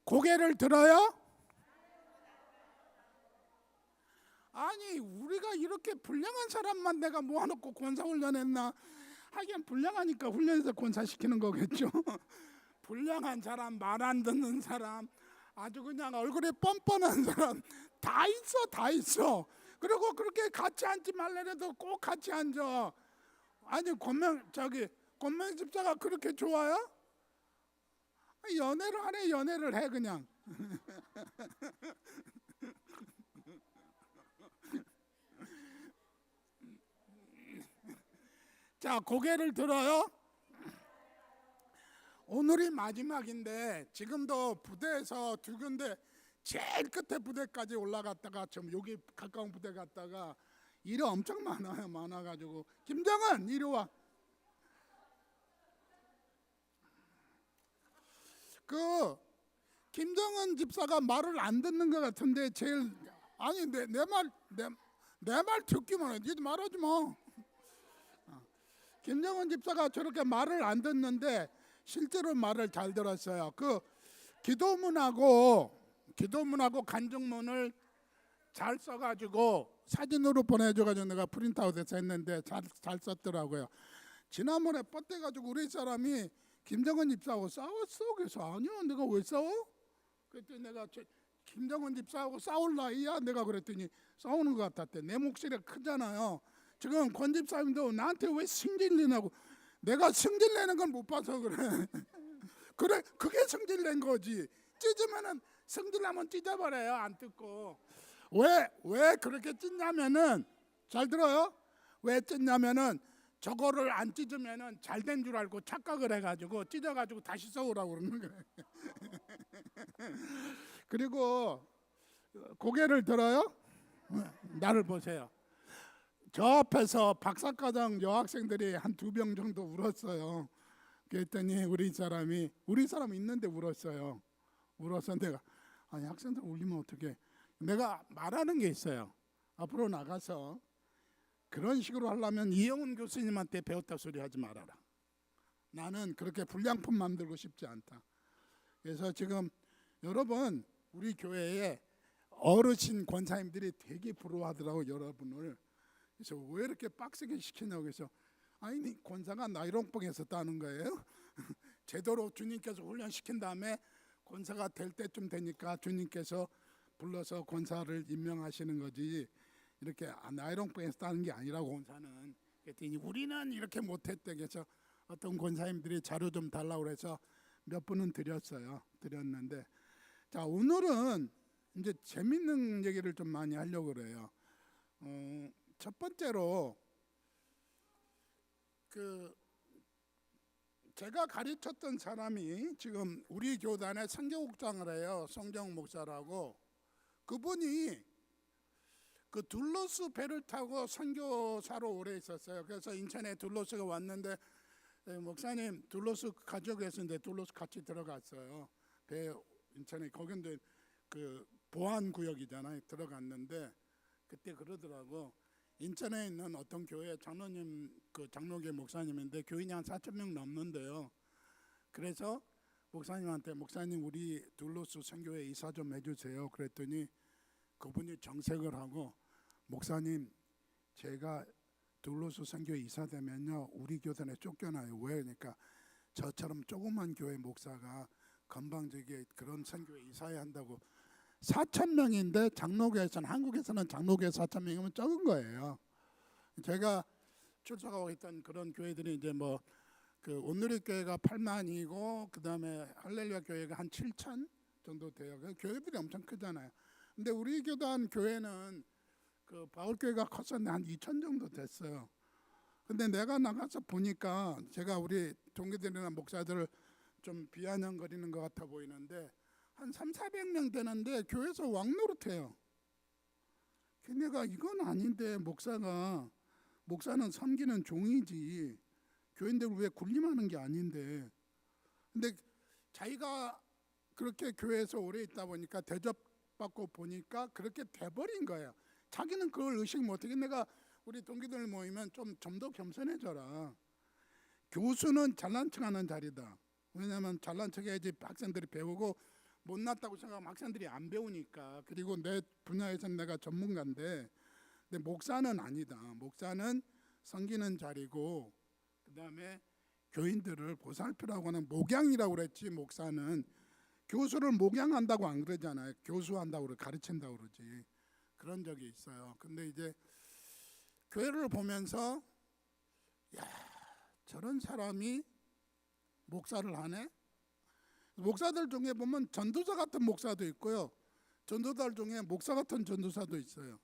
고개를 들어요? 아니 우리가 이렇게 불량한 사람만 내가 모아놓고 권사훈련했나? 하긴 불량하니까 훈련해서 권사시키는 거겠죠. 불량한 사람, 말 안 듣는 사람, 아주 그냥 얼굴에 뻔뻔한 사람 다 있어, 다 있어. 그리고 그렇게 같이 앉지 말래도 꼭 같이 앉아. 아니 권명 집사가 그렇게 좋아요? 연애를 하네, 연애를 해 그냥. 자, 고개를 들어요. 오늘이 마지막인데 지금도 부대에서 두 군데 제일 끝에 부대까지 올라갔다가 좀 여기 가까운 부대 갔다가 일이 엄청 많아요. 많아가지고 김정은 이리 와. 그 김정은 집사가 말을 안 듣는 것 같은데 제일 아니 내 말 듣기만 해. 니도 말하지 마. 김정은 집사가 저렇게 말을 안 듣는데 실제로 말을 잘 들었어요. 그 기도문하고 간증문을 잘 써가지고 사진으로 보내줘가지고 내가 프린트아웃해서 했는데 잘 썼더라고요. 지난번에 뻗대가지고 우리 사람이 김정은 집사하고 싸웠어. 그래서 아니요, 내가 왜 싸워? 그랬더니 내가 김정은 집사하고 싸울 나이야? 내가 그랬더니 싸우는 것 같았대. 내 목소리가 크잖아요. 지금 권 집사님도 나한테 왜 승질내냐고. 내가 승질내는 건 못 봐서 그래. 그래, 그게 승질낸 거지. 찢으면은 승질나면 찢어버려요. 안 뜯고. 왜 그렇게 찢냐면은 잘 들어요. 왜 찢냐면은 저거를 안 찢으면은 잘 된 줄 알고 착각을 해가지고 찢어가지고 다시 써오라고 그러는 거예요. 그리고 고개를 들어요. 나를 보세요. 저 앞에서 박사과정 여학생들이 한 2병 정도 울었어요. 그랬더니 우리 사람 있는데 울었어요. 울어서 내가 아니 학생들 울리면 어떡해. 내가 말하는 게 있어요. 앞으로 나가서 그런 식으로 하려면 이영훈 교수님한테 배웠다 소리 하지 말아라. 나는 그렇게 불량품 만들고 싶지 않다. 그래서 지금 여러분 우리 교회에 어르신 권사님들이 되게 부러워하더라고 여러분을. 그래서 왜 이렇게 빡세게 시키냐고. 그래서 아니 권사가 나이롱뽕에서 따는 거예요. 제대로 주님께서 훈련시킨 다음에 권사가 될 때쯤 되니까 주님께서 불러서 권사를 임명하시는 거지 이렇게 나이롱뽕에서 따는 게 아니라고. 권사는 그랬더니 우리는 이렇게 못했대. 그래서 어떤 권사님들이 자료 좀 달라고 그래서 몇 분은 드렸는데 자 오늘은 이제 재밌는 얘기를 좀 많이 하려고 그래요. 첫 번째로 제가 가르쳤던 사람이 지금 우리 교단에 선교국장을 해요. 성정 목사라고. 그분이 그 둘로스 배를 타고 선교사로 오래 있었어요. 그래서 인천에 둘로스가 왔는데 목사님 둘로스 가자고 했는데 둘로스 같이 들어갔어요. 배 인천에 거긴데 그 보안구역이잖아요. 들어갔는데 그때 그러더라고. 인천에 있는 어떤 교회 장로님 그 장로교 목사님인데 교인이 한 4,000명 넘는데요. 그래서 목사님한테 목사님 우리 둘로스 선교회 이사 좀 해주세요. 그랬더니 그분이 정색을 하고 목사님 제가 둘로스 선교회 이사 되면요 우리 교단에 쫓겨나요. 왜? 그러니까 저처럼 조그만 교회 목사가 건방지게 그런 선교회 이사해야 한다고. 4,000명인데 장로교에서는 한국에서는 장로교에 4,000명이면 적은 거예요. 제가 출석하고 있던 그런 교회들이 이제 뭐 그 온누리 교회가 8만이고 그 다음에 할렐루야 교회가 한 7,000 정도 돼요. 교회들이 엄청 크잖아요. 근데 우리 교단 교회는 그 바울교회가 컸었는데 한 2,000 정도 됐어요. 근데 내가 나가서 보니까 제가 우리 동기들이나 목사들을 좀 비아냥거리는 것 같아 보이는데 한 300~400명 되는데 교회에서 왕노릇해요. 내가 이건 아닌데 목사는 섬기는 종이지 교인들 왜 군림하는 게 아닌데. 근데 자기가 그렇게 교회에서 오래 있다 보니까 대접받고 보니까 그렇게 돼버린 거예요. 자기는 그걸 의식 못하게 내가 우리 동기들 모이면 좀 더 겸손해져라. 교수는 잘난 척하는 자리다. 왜냐하면 잘난 척해야지 학생들이 배우고 못났다고 생각하면 학생들이 안 배우니까. 그리고 내 분야에서는 내가 전문가인데, 근데 목사는 아니다. 목사는 섬기는 자리고, 그 다음에 교인들을 보살피라고 하는 목양이라고 그랬지. 목사는 교수를 목양한다고 안 그러잖아요. 교수한다고 가르친다고 그러지. 그런 적이 있어요. 근데 이제 교회를 보면서 야, 저런 사람이 목사를 하네. 목사들 중에 보면 전도사 같은 목사도 있고요, 전도사들 중에 목사 같은 전도사도 있어요.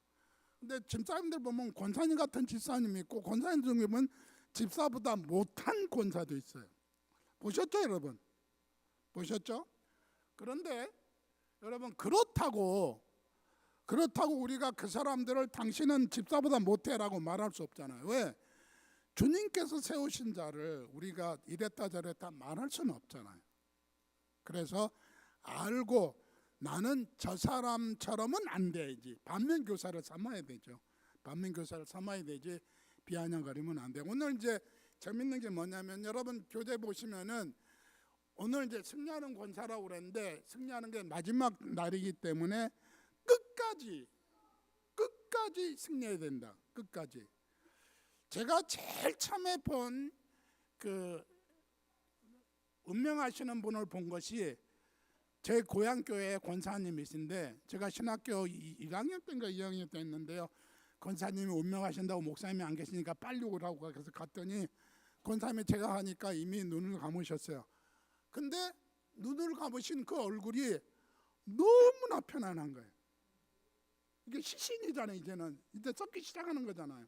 근데 집사님들 보면 권사님 같은 집사님이 있고, 권사님 중에 보면 집사보다 못한 권사도 있어요. 보셨죠, 여러분? 보셨죠? 그런데 여러분, 그렇다고 우리가 그 사람들을 당신은 집사보다 못해라고 말할 수 없잖아요. 왜? 주님께서 세우신 자를 우리가 이랬다 저랬다 말할 수는 없잖아요. 그래서 알고 나는 저 사람처럼은 안 돼야지. 반면교사를 삼아야 되죠. 반면교사를 삼아야 되지, 비아냥거리면 안 돼. 오늘 이제 재밌는 게 뭐냐면, 여러분 교재 보시면은 오늘 이제 승리하는 권사라고 그랬는데, 승리하는 게 마지막 날이기 때문에 끝까지 승리해야 된다. 끝까지. 제가 제일 처음에 본 그 운명하시는 분을 본 것이 제 고향 교회 권사님이신데, 제가 신학교 1학년 때인가 2학년 때 했는데요, 권사님이 운명하신다고 목사님이 안 계시니까 빨리 오라고 그래서 갔더니 권사님이 제가 하니까 이미 눈을 감으셨어요. 근데 눈을 감으신 그 얼굴이 너무나 편안한 거예요. 이게 시신이잖아요. 이제 썩기 시작하는 거잖아요.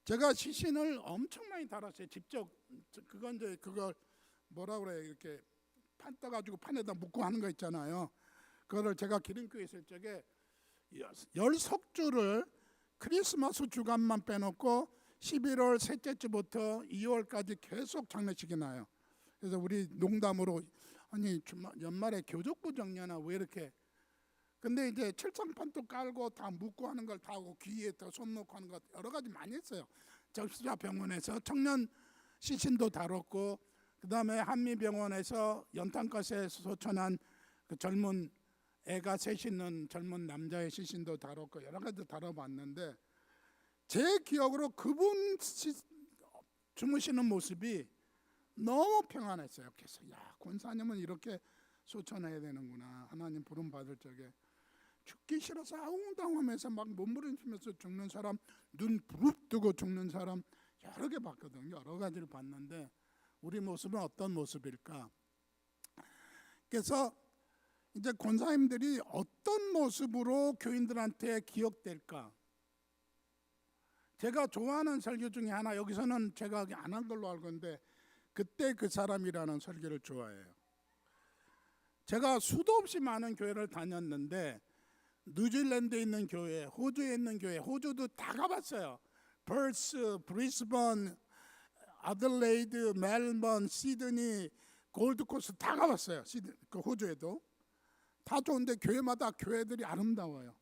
제가 시신을 엄청 많이 달았어요. 직접. 그건 이제 그걸 뭐라 그래요? 이렇게 판 떠가지고 판에다 묶고 하는 거 있잖아요. 그거를 제가 기름교회 있을 적에 10석주를 크리스마스 주간만 빼놓고 11월 셋째 주부터 2월까지 계속 장례식이 나요. 그래서 우리 농담으로, 아니 연말에 교족부 정리하나 왜 이렇게. 근데 이제 철창판도 깔고 다 묶고 하는 걸 다 하고, 귀에 더 손 놓고 하는 것 여러 가지 많이 했어요. 적시자병원에서 청년 시신도 다뤘고, 그 다음에 한미병원에서 연탄가스에 소천한 그 젊은 애가 셋 있는 젊은 남자의 시신도 다뤘고, 여러 가지 다뤄봤는데, 제 기억으로 그분 주무시는 모습이 너무 평안했어요. 그래서 야, 권사님은 이렇게 소천해야 되는구나. 하나님 부름 받을 적에 죽기 싫어서 아웅다웅하면서 막 몸부림치면서 죽는 사람, 눈 부릅뜨고 죽는 사람 여러 개 봤거든요. 여러 가지를 봤는데 우리 모습은 어떤 모습일까? 그래서 이제 권사님들이 어떤 모습으로 교인들한테 기억될까? 제가 좋아하는 설교 중에 하나, 여기서는 제가 안 한 걸로 알고 있는데, 그때 그 사람이라는 설교를 좋아해요. 제가 수도 없이 많은 교회를 다녔는데, 뉴질랜드에 있는 교회, 호주에 있는 교회, 호주도 다 가봤어요. 퍼스, 브리스번, 아들레이드, 멜번, 시드니, 골드코스트 다 가봤어요. 그 호주에도 다 좋은데 교회마다 교회들이 아름다워요.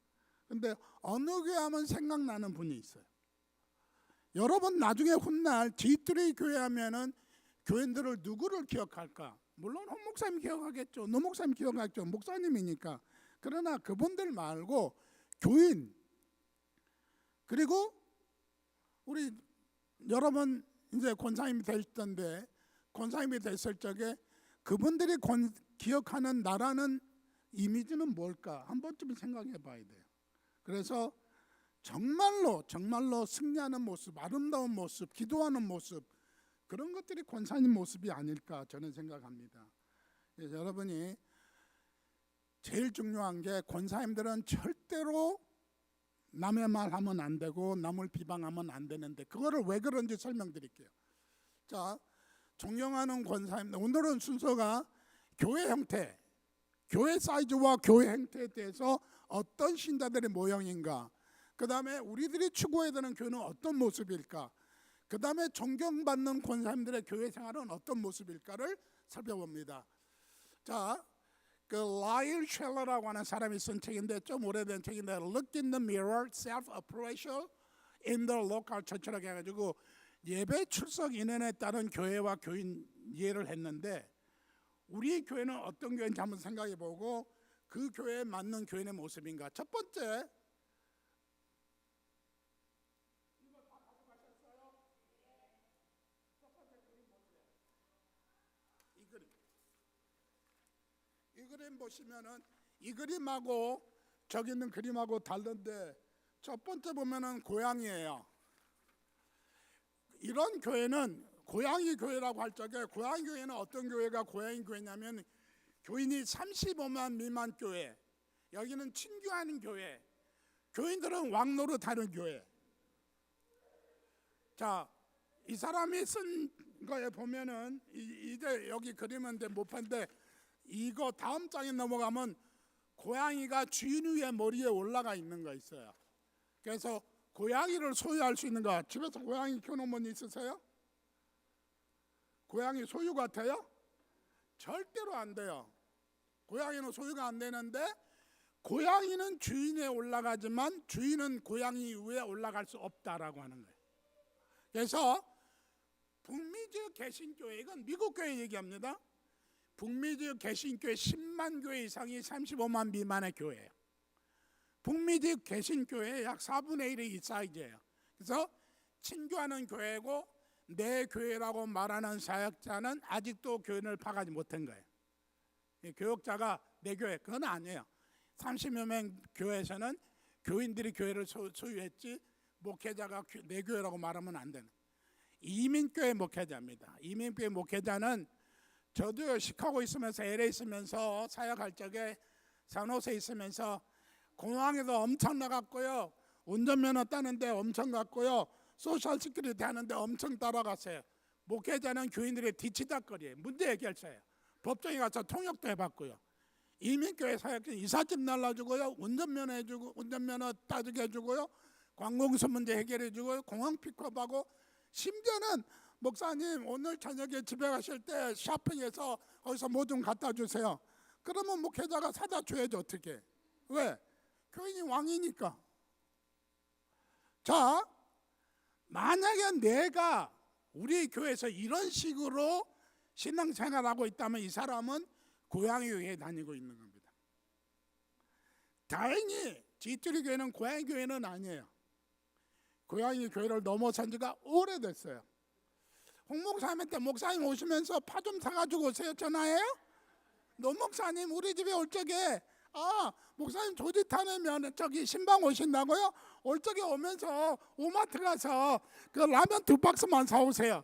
근데 어느 교회 하면 생각나는 분이 있어요. 여러분 나중에 훗날 G3 교회 하면은 교인들을 누구를 기억할까? 물론 홍 목사님 기억하겠죠. 노 목사님 기억하겠죠. 목사님이니까. 그러나 그분들 말고 교인, 그리고 우리 여러분 이제 권사님이 되셨던데, 권사님이 됐을 적에 그분들이 기억하는 나라는 이미지는 뭘까? 한 번쯤 생각해 봐야 돼요. 그래서 정말로 승리하는 모습, 아름다운 모습, 기도하는 모습, 그런 것들이 권사님 모습이 아닐까 저는 생각합니다. 그래서 여러분이 제일 중요한 게, 권사님들은 절대로 남의 말 하면 안 되고 남을 비방하면 안 되는데, 그거를 왜 그런지 설명드릴게요. 자, 존경하는 권사님, 오늘은 순서가 교회 형태, 교회 사이즈와 교회 행태에 대해서 어떤 신자들의 모형인가, 그 다음에 우리들이 추구해야 되는 교회는 어떤 모습일까, 그 다음에 존경받는 권사님들의 교회 생활은 어떤 모습일까를 살펴봅니다. 자, 그 라일 쉘러라고 하는 사람이 쓴 책인데, 좀 오래된 책인데, Look in the Mirror, Self-Appraisal in the Local Church라고 해가지고 예배 출석 인원에 따른 교회와 교인 이해를 했는데, 우리 교회는 어떤 교회인지 한번 생각해 보고 그 교회에 맞는 교인의 모습인가. 첫 번째, 이 그림 보시면은 이 그림하고 저기 있는 그림하고 다른데, 첫 번째 보면은 고양이에요. 이런 교회는 고양이 교회라고 할 적에, 고양이 교회는 어떤 교회가 고양이 교회냐면 교인이 35만 미만 교회, 여기는 친교하는 교회, 교인들은 왕노릇 하는 교회. 자, 이 사람이 쓴 거에 보면은 이제 여기 그림인데 못 봤는데, 이거 다음 장에 넘어가면 고양이가 주인 위에 머리에 올라가 있는 거 있어요. 그래서 고양이를 소유할 수 있는 거, 집에서 고양이 키우는 분 있으세요? 고양이 소유 같아요? 절대로 안 돼요. 고양이는 소유가 안 되는데, 고양이는 주인에 올라가지만 주인은 고양이 위에 올라갈 수 없다라고 하는 거예요. 그래서 북미주 개신교회, 이건 미국 교회 얘기합니다. 북미주 개신교회 10만 교회 이상이 35만 미만의 교회예요. 북미주 개신교회의 약 4분의 1이 이 사이즈예요. 그래서 친교하는 교회고 내 교회라고 말하는 사역자는 아직도 교인을 파가지 못한 거예요. 교역자가 내 교회, 그건 아니에요. 30여 명 교회에서는 교인들이 교회를 소유했지 목회자가 내 교회라고 말하면 안 되는, 이민교회 목회자입니다. 이민교회 목회자는, 저도 시카고 있으면서 LA 있으면서 사역할 적에 산호세 있으면서 공항에도 엄청 나갔고요, 운전면허 따는데 엄청 갔고요, 소셜 시큐리티 하는데 엄청 따라갔어요. 목회자는 교인들의 뒤치다거리에 문제 해결사예요. 법정에 가서 통역도 해봤고요. 이민교회 사역자는 이삿짐 날라주고요, 운전면허 해주고, 운전면허 따주게 해주고요, 관공서 문제 해결해주고요, 공항 픽업하고, 심지어는 목사님 오늘 저녁에 집에 가실 때 쇼핑해서 거기서 뭐 좀 갖다 주세요. 그러면 목회자가 사다 줘야죠. 어떻게? 왜? 교인이 왕이니까. 자, 만약에 내가 우리 교회에서 이런 식으로 신앙생활하고 있다면 이 사람은 고양이 교회에 다니고 있는 겁니다. 다행히 지투리 교회는 고양이 교회는 아니에요. 고양이 교회를 넘어선 지가 오래됐어요. 홍 목사님한테 목사님 오시면서 파 좀 사가지고 오세요 전화해요? 노 목사님 우리 집에 올 적에, 목사님 조지타내면 저기 신방 오신다고요? 올 적에 오면서 오마트 가서 그 라면 2박스만 사오세요.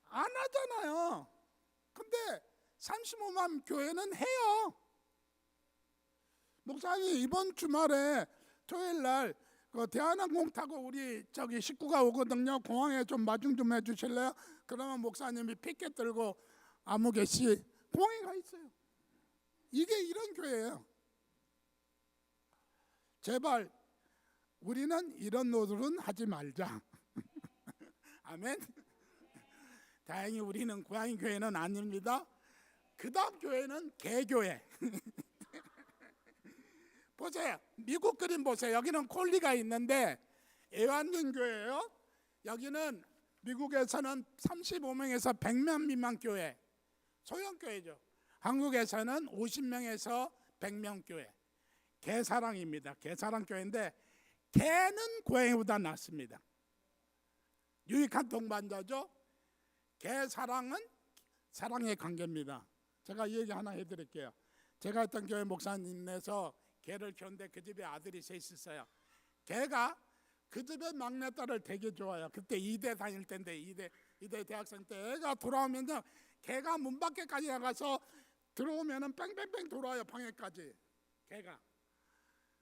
안 하잖아요. 근데 35만 교회는 해요. 목사님 이번 주말에 토요일 날 그 대한항공 타고 우리 저기 식구가 오거든요. 공항에 좀 마중 좀 해주실래요? 그러면 목사님이 피켓 들고 아무개씨 공항에 가 있어요. 이게 이런 교회예요. 제발 우리는 이런 노릇은 하지 말자. 아멘. 다행히 우리는 고양이 교회는 아닙니다. 그 다음 교회는 개교회. 보세요. 미국 그림 보세요. 여기는 콜리가 있는데 애완견 교회예요. 여기는 미국에서는 35명에서 100명 미만 교회, 소형교회죠. 한국에서는 50명에서 100명 교회. 개사랑입니다. 개사랑 교회인데 개는 고양이보다 낫습니다. 유익한 동반자죠. 개사랑은 사랑의 관계입니다. 제가 이 얘기 하나 해드릴게요. 제가 했던 교회 목사님에서 개를 키웠는데 그 집에 아들이 셋 있어요. 개가 그 집의 막내딸을 되게 좋아해요. 그때 2대 다닐 때인데 2대 대학생 때 애가 돌아오면요, 개가 문 밖에까지 나가서 들어오면은 뺑뺑뺑 돌아와요. 방에까지 개가.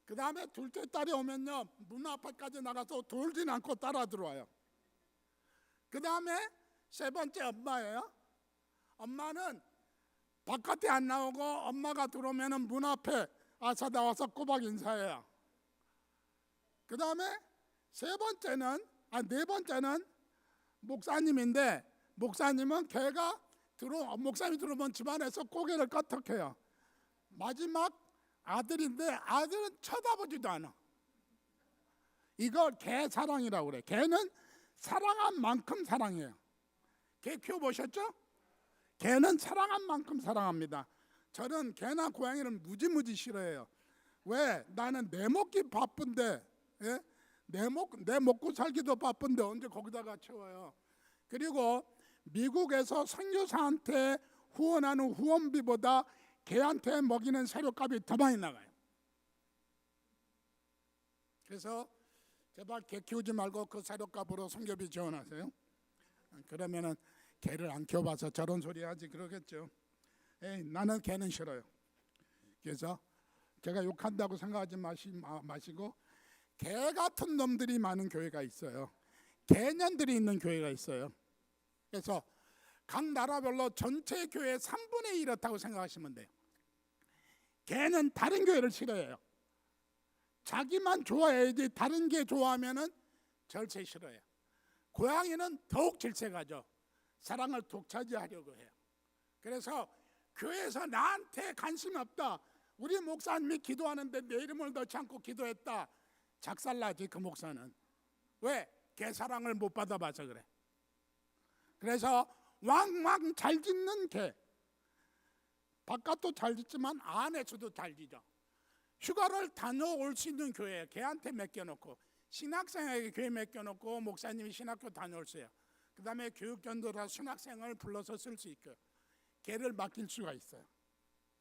그 다음에 둘째 딸이 오면요, 문 앞에까지 나가서 돌진 않고 따라 들어와요. 그 다음에 세 번째 엄마예요. 엄마는 바깥에 안 나오고 엄마가 들어오면은 문 앞에 아사 나와서 꼬박 인사해요. 그 다음에 네 번째는 목사님인데, 목사님은 걔가 목사님이 들어오면 집안에서 고개를 까딱해요. 마지막 아들인데 아들은 쳐다보지도 않아. 이걸 개 사랑이라고 그래. 개는 사랑한 만큼 사랑해요. 개 키워보셨죠? 개는 사랑한 만큼 사랑합니다. 저는 개나 고양이를 무지무지 싫어해요. 왜? 나는 내 먹기 바쁜데, 예? 내 먹고 살기도 바쁜데 언제 거기다가 채워요. 그리고 미국에서 선교사한테 후원하는 후원비보다 개한테 먹이는 사료값이 더 많이 나가요. 그래서 제발 개 키우지 말고 그 사료값으로 선교비 지원하세요. 그러면은 개를 안 키워봐서 저런 소리 하지 그러겠죠. 에이, 나는 개는 싫어요. 그래서 제가 욕한다고 생각하지 마시고 개 같은 놈들이 많은 교회가 있어요. 개년들이 있는 교회가 있어요. 그래서 각 나라별로 전체 교회의 3분의 1 이렇다고 생각하시면 돼요. 개는 다른 교회를 싫어해요. 자기만 좋아해야지 다른 개 좋아하면은 절대 싫어해요. 고양이는 더욱 질색하죠. 사랑을 독차지하려고 해요. 그래서 교회에서 나한테 관심이 없다, 우리 목사님이 기도하는데 내 이름을 넣지 않고 기도했다, 작살나지 그 목사는. 왜? 개 사랑을 못 받아봐서 그래. 그래서 왕왕 잘 짖는 개, 바깥도 잘 짖지만 안에서도 잘 짖어. 휴가를 다녀올 수 있는 교회에 개한테 맡겨놓고, 신학생에게 교회 맡겨놓고 목사님이 신학교 다녀올세요. 그 다음에 교육전도라 신학생을 불러서 쓸 수 있고 개를 맡길 수가 있어요.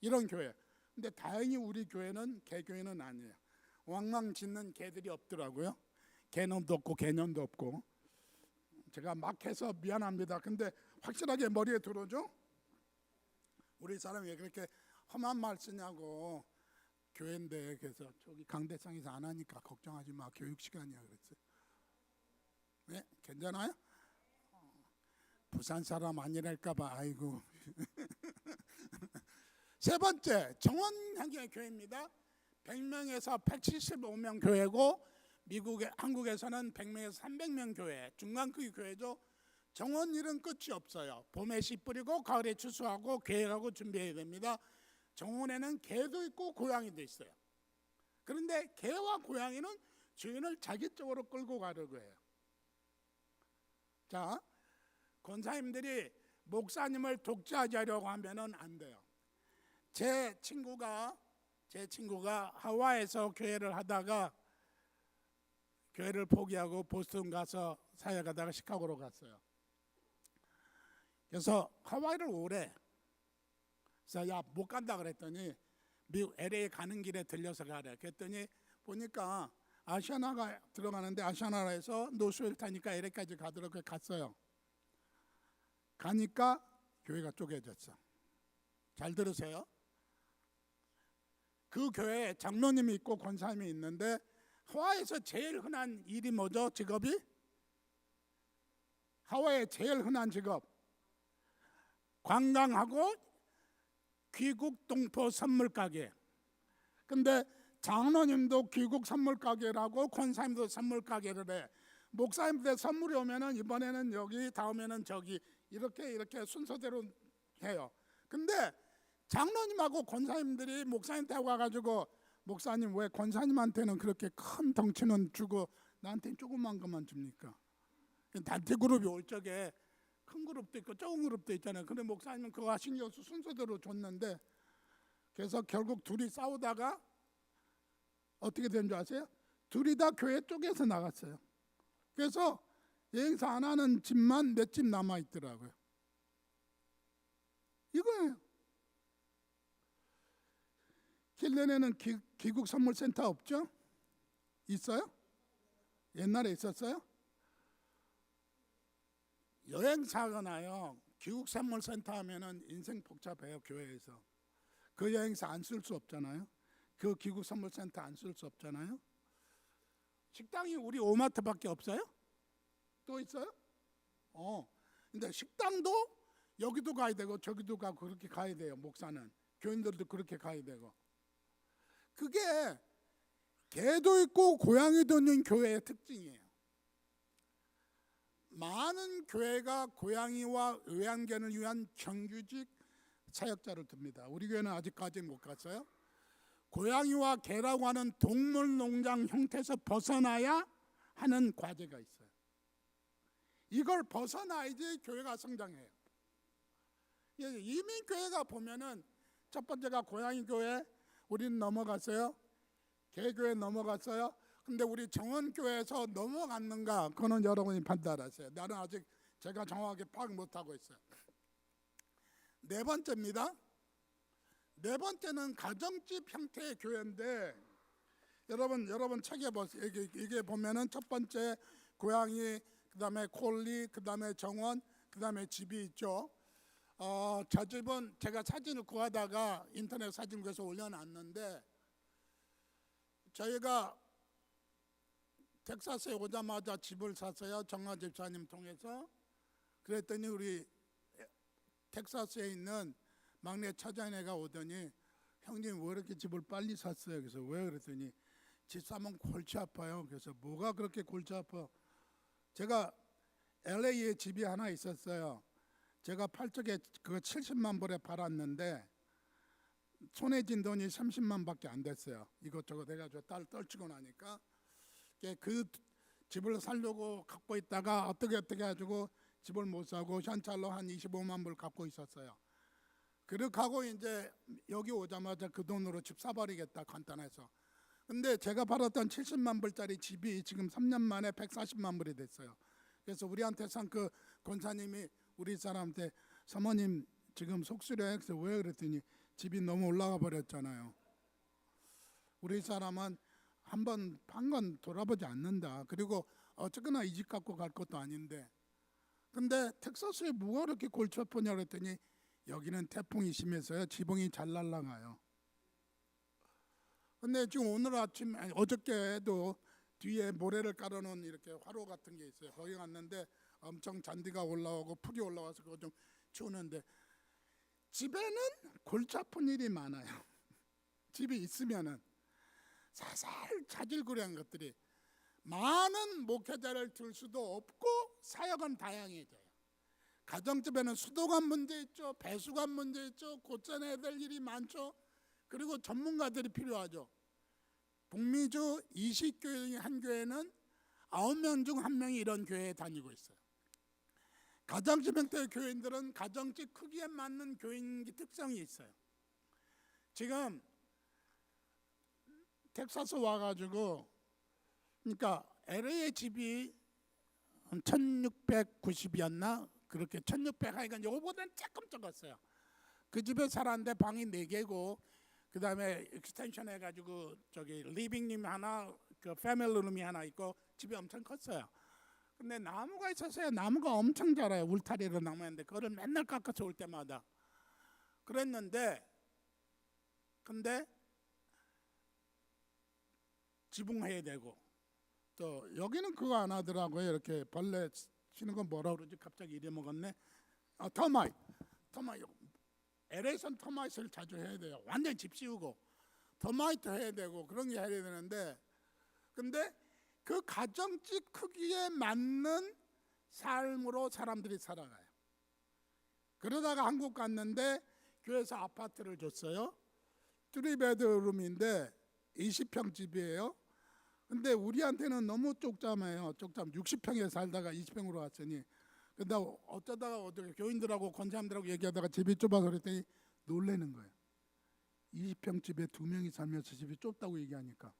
이런 교회. 근데 다행히 우리 교회는 개교회는 아니에요. 왕왕 짖는 개들이 없더라고요. 개놈도 없고 개년도 없고. 제가 막 해서 미안합니다. 근데 확실하게 머리에 들어오죠? 우리 사람이 왜 그렇게 험한 말 쓰냐고. 교회인데. 그래서 저기 강대상에서 안 하니까 걱정하지 마, 교육 시간이야 그랬어요. 네? 괜찮아요? 부산 사람 아니랄까 봐. 아이고. 세 번째, 정원향기의 교회입니다. 100명에서 175명 교회고, 한국에서는 100명에서 300명 교회, 중간급의 교회죠. 정원일은 끝이 없어요. 봄에 씨 뿌리고 가을에 추수하고 계획하고 준비해야 됩니다. 정원에는 개도 있고 고양이도 있어요. 그런데 개와 고양이는 주인을 자기 쪽으로 끌고 가려고 해요. 자, 권사님들이 목사님을 독재하려고 하면은 안 돼요. 제 친구가 하와이에서 교회를 하다가 교회를 포기하고 보스턴 가서 사역하다가 시카고로 갔어요. 그래서 하와이를 오래. 그래서 야, 못 간다 그랬더니 미국 LA 가는 길에 들려서 가래. 그랬더니 보니까 아시아나가 들어가는데 아시아나에서 노스웰 타니까 LA까지 가더라고요. 갔어요. 가니까 교회가 쪼개졌어. 잘 들으세요. 그 교회에 장로님이 있고 권사님이 있는데, 하와이에서 제일 흔한 일이 뭐죠? 직업이? 하와이의 제일 흔한 직업, 관광하고 귀국 동포 선물 가게. 근데 장로님도 귀국 선물 가게라고 권사님도 선물 가게를 해. 목사님들 선물이 오면은 이번에는 여기, 다음에는 저기, 이렇게 순서대로 해요. 근데 장로님하고 권사님들이 목사님한테 와가지고, 목사님 왜 권사님한테는 그렇게 큰 덩치는 주고 나한테는 조그만 것만 줍니까? 단체 그룹이 올 적에 큰 그룹도 있고 적은 그룹도 있잖아요. 근데 목사님은 그거 신경 써서 순서대로 줬는데, 그래서 결국 둘이 싸우다가 어떻게 된 줄 아세요? 둘이 다 교회 쪽에서 나갔어요. 그래서 여행사 안 하는 집만 몇 집 남아 있더라고요. 이거예요. 킬렌에는 귀국 선물센터 없죠? 있어요? 옛날에 있었어요? 여행사가나요, 귀국 선물센터 하면은 인생 복잡해요. 교회에서 그 여행사 안 쓸 수 없잖아요. 그 귀국 선물센터 안 쓸 수 없잖아요. 식당이 우리 오마트밖에 없어요? 또 있어요? 근데 식당도 여기도 가야 되고 저기도 가고 그렇게 가야 돼요. 목사는, 교인들도 그렇게 가야 되고. 그게 개도 있고 고양이도 있는 교회의 특징이에요. 많은 교회가 고양이와 애완견을 위한 정규직 사역자를 둡니다. 우리 교회는 아직까지 못 갔어요. 고양이와 개라고 하는 동물 농장 형태에서 벗어나야 하는 과제가 있어요. 이걸 벗어나야지 교회가 성장해요. 이민교회가 보면은 첫 번째가 고양이교회, 우리는 넘어갔어요. 개교회 넘어갔어요. 근데 우리 정원교회에서 넘어갔는가? 그거는 여러분이 판단하세요. 나는 아직 제가 정확하게 파악 못하고 있어요. 네 번째입니다. 네 번째는 가정집 형태의 교회인데, 여러분 책에 보세요. 이게 보면은 첫 번째 고양이, 그 다음에 콜리, 그 다음에 정원, 그 다음에 집이 있죠. 저 집은 제가 사진을 구하다가 인터넷 사진국에서 올려놨는데, 저희가 텍사스에 오자마자 집을 샀어요. 정화 집사님 통해서. 그랬더니 우리 텍사스에 있는 막내 처자네가 오더니, 형님 왜 이렇게 집을 빨리 샀어요? 그래서 왜? 그랬더니 집 사면 골치 아파요. 그래서 뭐가 그렇게 골치 아파? 제가 LA에 집이 하나 있었어요. 제가 팔적에 그거 70만 불에 팔았는데 손에 쥔 돈이 30만 밖에 안 됐어요. 이것저것 해가지고 딸 떨치고 나니까 그 집을 살려고 갖고 있다가 어떻게 해가지고 집을 못 사고 현찰로 한 25만 불 갖고 있었어요. 그렇게 하고 이제 여기 오자마자 그 돈으로 집 사버리겠다, 간단해서. 근데 제가 팔았던 70만 불짜리 집이 지금 3년 만에 140만 불이 됐어요. 그래서 우리한테 산 그 권사님이 우리 사람한테, 사모님 지금 속쓰려. 그래서 왜? 그랬더니 집이 너무 올라가 버렸잖아요. 우리 사람은 한번 판 건 돌아보지 않는다. 그리고 어쨌거나 이 집 갖고 갈 것도 아닌데. 근데 텍사스에 뭐가 그렇게 골치 아프냐 그랬더니 여기는 태풍이 심해서요, 지붕이 잘 날아가요. 근데 지금 오늘 아침, 어저께도 뒤에 모래를 깔아놓은 이렇게 화로 같은 게 있어요. 거기 갔는데 엄청 잔디가 올라오고 풀이 올라와서 그거 좀 치우는데, 집에는 골치 아픈 일이 많아요. 집이 있으면은 살살 자질구레한 것들이, 많은 목회자를 둘 수도 없고 사역은 다양해져요. 가정집에는 수도관 문제 있죠, 배수관 문제 있죠, 고쳐내야 될 일이 많죠. 그리고 전문가들이 필요하죠. 북미주 20교회 중에 한 교회는 9명 중 1명이 이런 교회에 다니고 있어요. 가정집 형태의 교인들은 가정집 크기에 맞는 교인 특성이 있어요. 지금 텍사스 와가지고, 그러니까 LA의 집이 1690이었나? 그렇게 1600 하니까 요거보다는 조금 적었어요. 그 집에 살았는데 방이 4개고, 그 다음에 익스텐션 해가지고 저기 리빙룸 하나, 그 패밀리룸이 하나 있고, 집이 엄청 컸어요. 근데 나무가 있었어요. 나무가 엄청 자라요. 울타리로 나무였는데 그거를 맨날 깎아서 올 때마다 그랬는데, 근데 지붕해야 되고, 또 여기는 그거 안 하더라고요. 이렇게 벌레 치는 건 뭐라 그러지? 갑자기 잊어먹었네. 터마이트. LA에선 터마이트를 자주 해야 돼요. 완전 집 씌우고 터마이트 해야 되고 그런 게 해야 되는데, 근데 그 가정집 크기에 맞는 삶으로 사람들이 살아가요. 그러다가 한국 갔는데 교회에서 아파트를 줬어요. 3베드룸인데 20평 집이에요. 근데 우리한테는 너무 쪽잠해요. 쪽잠 60평에 살다가 20평으로 왔으니. 근데 어쩌다가 어떻게 교인들하고 권사님들하고 얘기하다가 집이 좁아서 그랬더니 놀라는 거예요. 20평 집에 2명이 살면서 집이 좁다고 얘기하니까.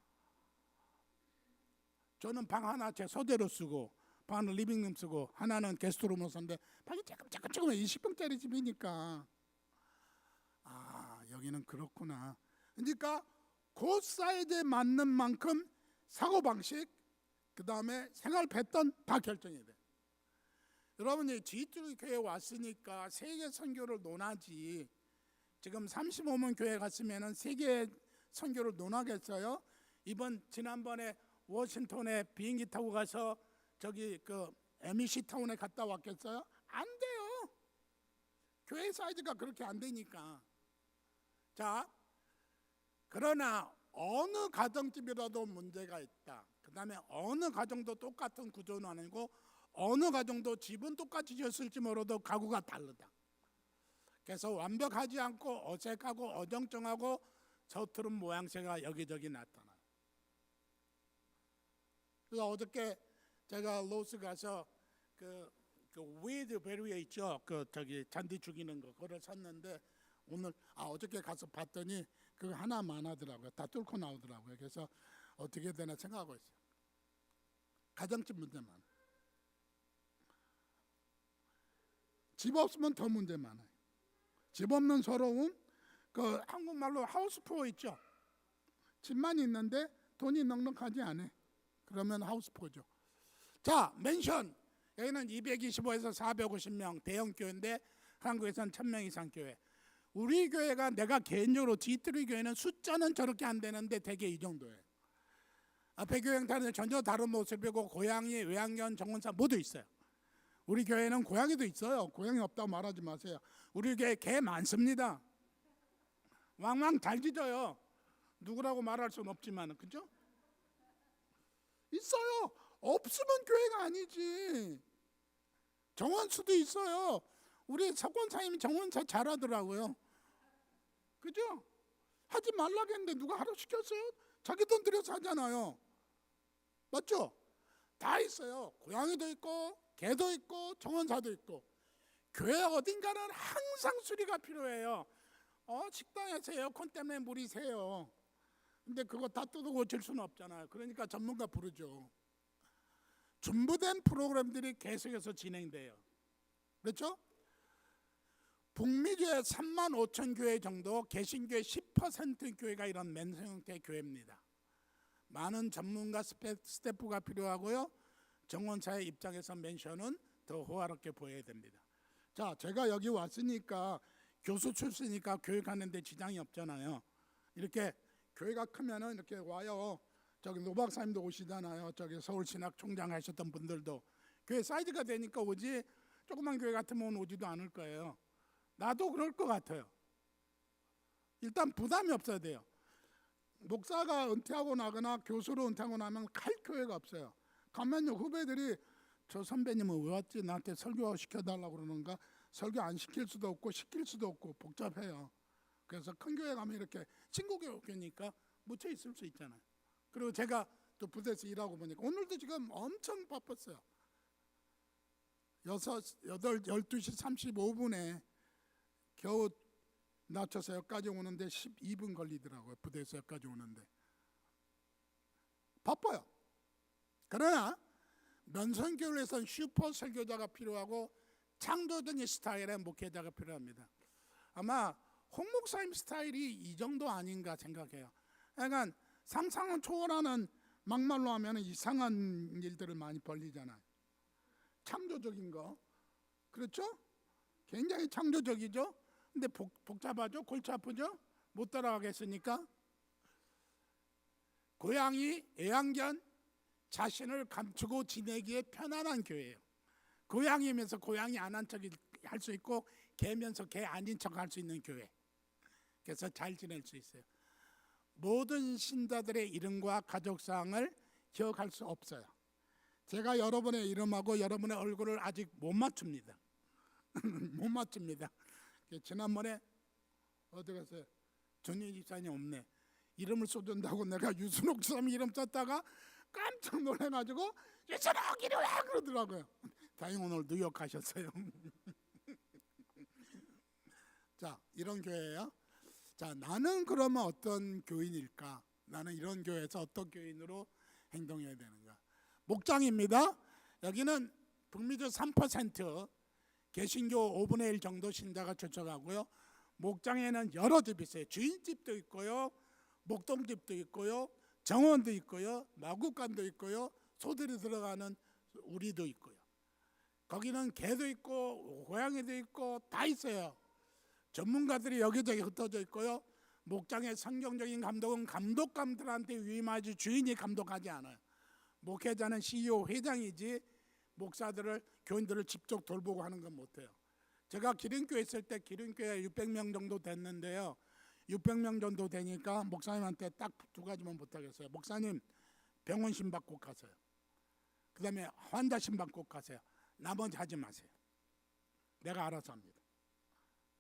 저는 방 하나 제 서재로 쓰고, 방 하나 리빙룸 쓰고, 하나는 게스트룸으로 썼는데 방이 조금 20평짜리 집이니까, 여기는 그렇구나. 그러니까 그 사이즈에 맞는 만큼 사고방식, 그 다음에 생활 패턴 다 결정이 돼. 여러분이 G2 교회 왔으니까 세계 선교를 논하지, 지금 35만 교회 갔으면 세계 선교를 논하겠어요? 지난번에 워싱턴에 비행기 타고 가서 저기 그 MEC 타운에 갔다 왔겠어요? 안 돼요. 교회 사이즈가 그렇게 안 되니까. 자, 그러나 어느 가정집이라도 문제가 있다. 그 다음에 어느 가정도 똑같은 구조는 아니고, 어느 가정도 집은 똑같이 지었을지 몰라도 가구가 다르다. 그래서 완벽하지 않고 어색하고 어정쩡하고 서투른 모양새가 여기저기 나타나요. 그래서 어저께 제가 로스 가서 그 그 웨이드 베리에 있죠. 그 저기 잔디 죽이는 거 그걸 샀는데 오늘 어저께 가서 봤더니 그거 하나만 하더라고요. 다 뚫고 나오더라고요. 그래서 어떻게 되나 생각하고 있어요. 가정집 문제만. 집 없으면 더 문제 많아요. 집 없는 서러움, 그 한국말로 하우스푸어 있죠. 집만 있는데 돈이 넉넉하지 않아. 그러면 하우스푸어죠. 자, 맨션. 여기는 225에서 450명 대형 교회인데 한국에서는 1000명 이상 교회. 우리 교회가 내가 개인적으로 G3 교회는 숫자는 저렇게 안 되는데 대개 이 정도예요. 앞에 교회는 전혀 다른 모습이고 고양이, 외양견, 정원사 모두 있어요. 우리 교회는 고양이도 있어요. 고양이 없다고 말하지 마세요. 우리 교회 개 많습니다. 왕왕 잘 짖어요. 누구라고 말할 수는 없지만, 그죠? 있어요. 없으면 교회가 아니지. 정원수도 있어요. 우리 석권사님이 정원사 잘하더라고요. 그죠? 하지 말라고 했는데 누가 하라고 시켰어요? 자기 돈 들여서 하잖아요. 맞죠? 다 있어요. 고양이도 있고 개도 있고 정원사도 있고. 교회 어딘가는 항상 수리가 필요해요. 식당에서 에어컨 때문에 물이 새요. 근데 그거 다 뜯어 고칠 수는 없잖아요. 그러니까 전문가 부르죠. 준비된 프로그램들이 계속해서 진행돼요. 그렇죠? 북미주에 35,000 교회 정도, 개신교회 10% 교회가 이런 맨션 형태 교회입니다. 많은 전문가 스태프가 필요하고요. 정원사의 입장에서 맨션은 더 호화롭게 보여야 됩니다. 자, 제가 여기 왔으니까 교수 출신이니까 교육하는 데 지장이 없잖아요. 이렇게 교회가 크면은 이렇게 와요. 저기 노 박사님도 오시잖아요. 저기 서울신학 총장 하셨던 분들도 교회 사이즈가 되니까 오지. 조그만 교회 같으면 오지도 않을 거예요. 나도 그럴 것 같아요. 일단 부담이 없어야 돼요. 목사가 은퇴하고 나거나 교수로 은퇴하고 나면 갈 교회가 없어요. 가면요 후배들이 저 선배님은 왜 왔지? 나한테 설교 시켜달라고 그러는가? 설교 안 시킬 수도 없고 시킬 수도 없고 복잡해요. 그래서 큰 교회 가면 이렇게 친구 교회니까 묻혀 있을 수 있잖아요. 그리고 제가 또 부대에서 일하고 보니까 오늘도 지금 엄청 바빴어요. 12시 35분에 겨우 낮춰서 여기까지 오는데 12분 걸리더라고요. 부대에서 여기까지 오는데. 바빠요. 그러나 면선교회에서는 슈퍼 설교자가 필요하고 창조적인 스타일의 목회자가 필요합니다. 아마 홍 목사님 스타일이 이 정도 아닌가 생각해요. 그러니까 상상을 초월하는 막말로 하면 이상한 일들을 많이 벌리잖아요. 창조적인 거. 그렇죠? 굉장히 창조적이죠? 근데 복잡하죠? 골치 아프죠? 못 따라가겠으니까. 고양이, 애완견, 자신을 감추고 지내기에 편안한 교회예요. 고양이면서 고양이 안 한 척 할 수 있고 개면서 개 아닌 척 할 수 있는 교회. 그래서 잘 지낼 수 있어요. 모든 신자들의 이름과 가족사항을 기억할 수 없어요. 제가 여러분의 이름하고 여러분의 얼굴을 아직 못 맞춥니다. 못 맞춥니다. 지난번에 어디 갔어요? 전윤 집사님 없네. 이름을 써준다고 내가 유순옥 사람 이름 썼다가 깜짝 놀라가지고 유순옥 이리 와 그러더라고요. 다행히 오늘 뉴욕 가셨어요. 자, 이런 교회예요. 자, 나는 그러면 어떤 교인일까? 나는 이런 교회에서 어떤 교인으로 행동해야 되는가? 목장입니다. 여기는 북미주 3%, 개신교 5분의 1 정도 신자가 초청하고요. 목장에는 여러 집이 있어요. 주인집도 있고요, 목동집도 있고요, 정원도 있고요, 마구간도 있고요, 소들이 들어가는 우리도 있고요. 거기는 개도 있고 고양이도 있고 다 있어요. 전문가들이 여기저기 흩어져 있고요. 목장의 성경적인 감독은 감독감들한테 위임하지 주인이 감독하지 않아요. 목회자는 CEO 회장이지 목사들을 교인들을 직접 돌보고 하는 건 못해요. 제가 기린교회 있을 때 기린교회 600명 정도 됐는데요. 600명 정도 되니까 목사님한테 딱 두 가지만 부탁했어요. 목사님 병원 신방 꼭 가세요. 그 다음에 환자 신방 꼭 가세요. 나머지 하지 마세요. 내가 알아서 합니다.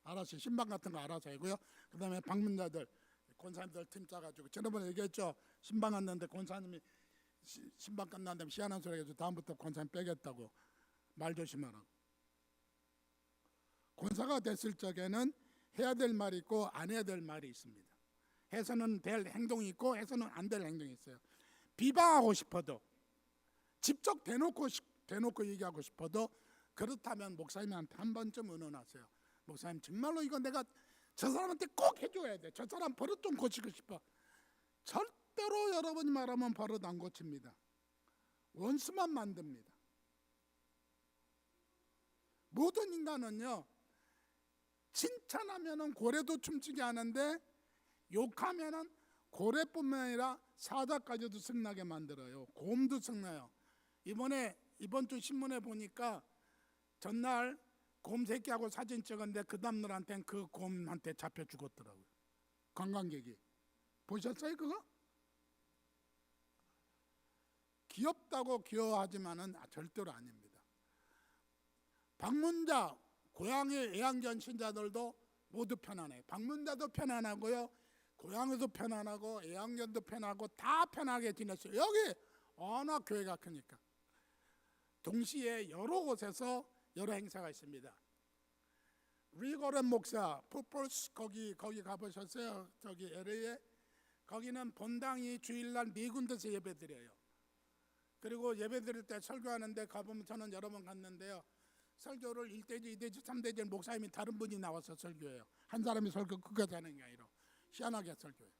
알아서 신방 같은 거 알아서 하고요. 그 다음에 방문자들 권사님들 팀 짜가지고 지난번에 얘기했죠. 신방 갔는데 권사님이 신방 끝난 다음에 시원한 소리 해서 다음부터 권사님 빼겠다고 말 조심하라고. 권사가 됐을 적에는 해야 될 말이 있고 안 해야 될 말이 있습니다. 해서는 될 행동이 있고 해서는 안 될 행동이 있어요. 비방하고 싶어도, 직접 대놓고 얘기하고 싶어도, 그렇다면 목사님한테 한 번쯤 의논하세요. 목사님, 정말로 이거 내가 저 사람한테 꼭 해줘야 돼. 저 사람 버릇 좀 고치고 싶어. 절대로 여러분이 말하면 버릇 안 고칩니다. 원수만 만듭니다. 모든 인간은요, 칭찬하면은 고래도 춤추게 하는데 욕하면은 고래뿐만 아니라 사자까지도 승나게 만들어요. 곰도 승나요. 이번 주 신문에 보니까 전날 곰 새끼하고 사진 찍었는데 그 다음날한테는 그 곰한테 잡혀 죽었더라고요. 관광객이. 보셨어요 그거? 귀엽다고 귀여워하지만은 절대로 아닙니다. 방문자, 고향의 애완견 신자들도 모두 편안해요. 방문자도 편안하고요, 고향에도 편안하고 애완견도 편하고 다 편하게 지냈어요. 여기 워낙 교회가 크니까. 동시에 여러 곳에서 여러 행사가 있습니다. 리거렌 목사, 푸폴스 거기 가보셨어요? 저기 LA에. 거기는 본당이 주일날 4군데서 예배드려요. 그리고 예배드릴 때 설교하는데 가보면 저는 여러 번 갔는데요, 설교를 1대지, 2대지, 3대지 목사님이 다른 분이 나와서 설교해요. 한 사람이 설교 끝까지 하는 게 아니라 희한하게 설교해요.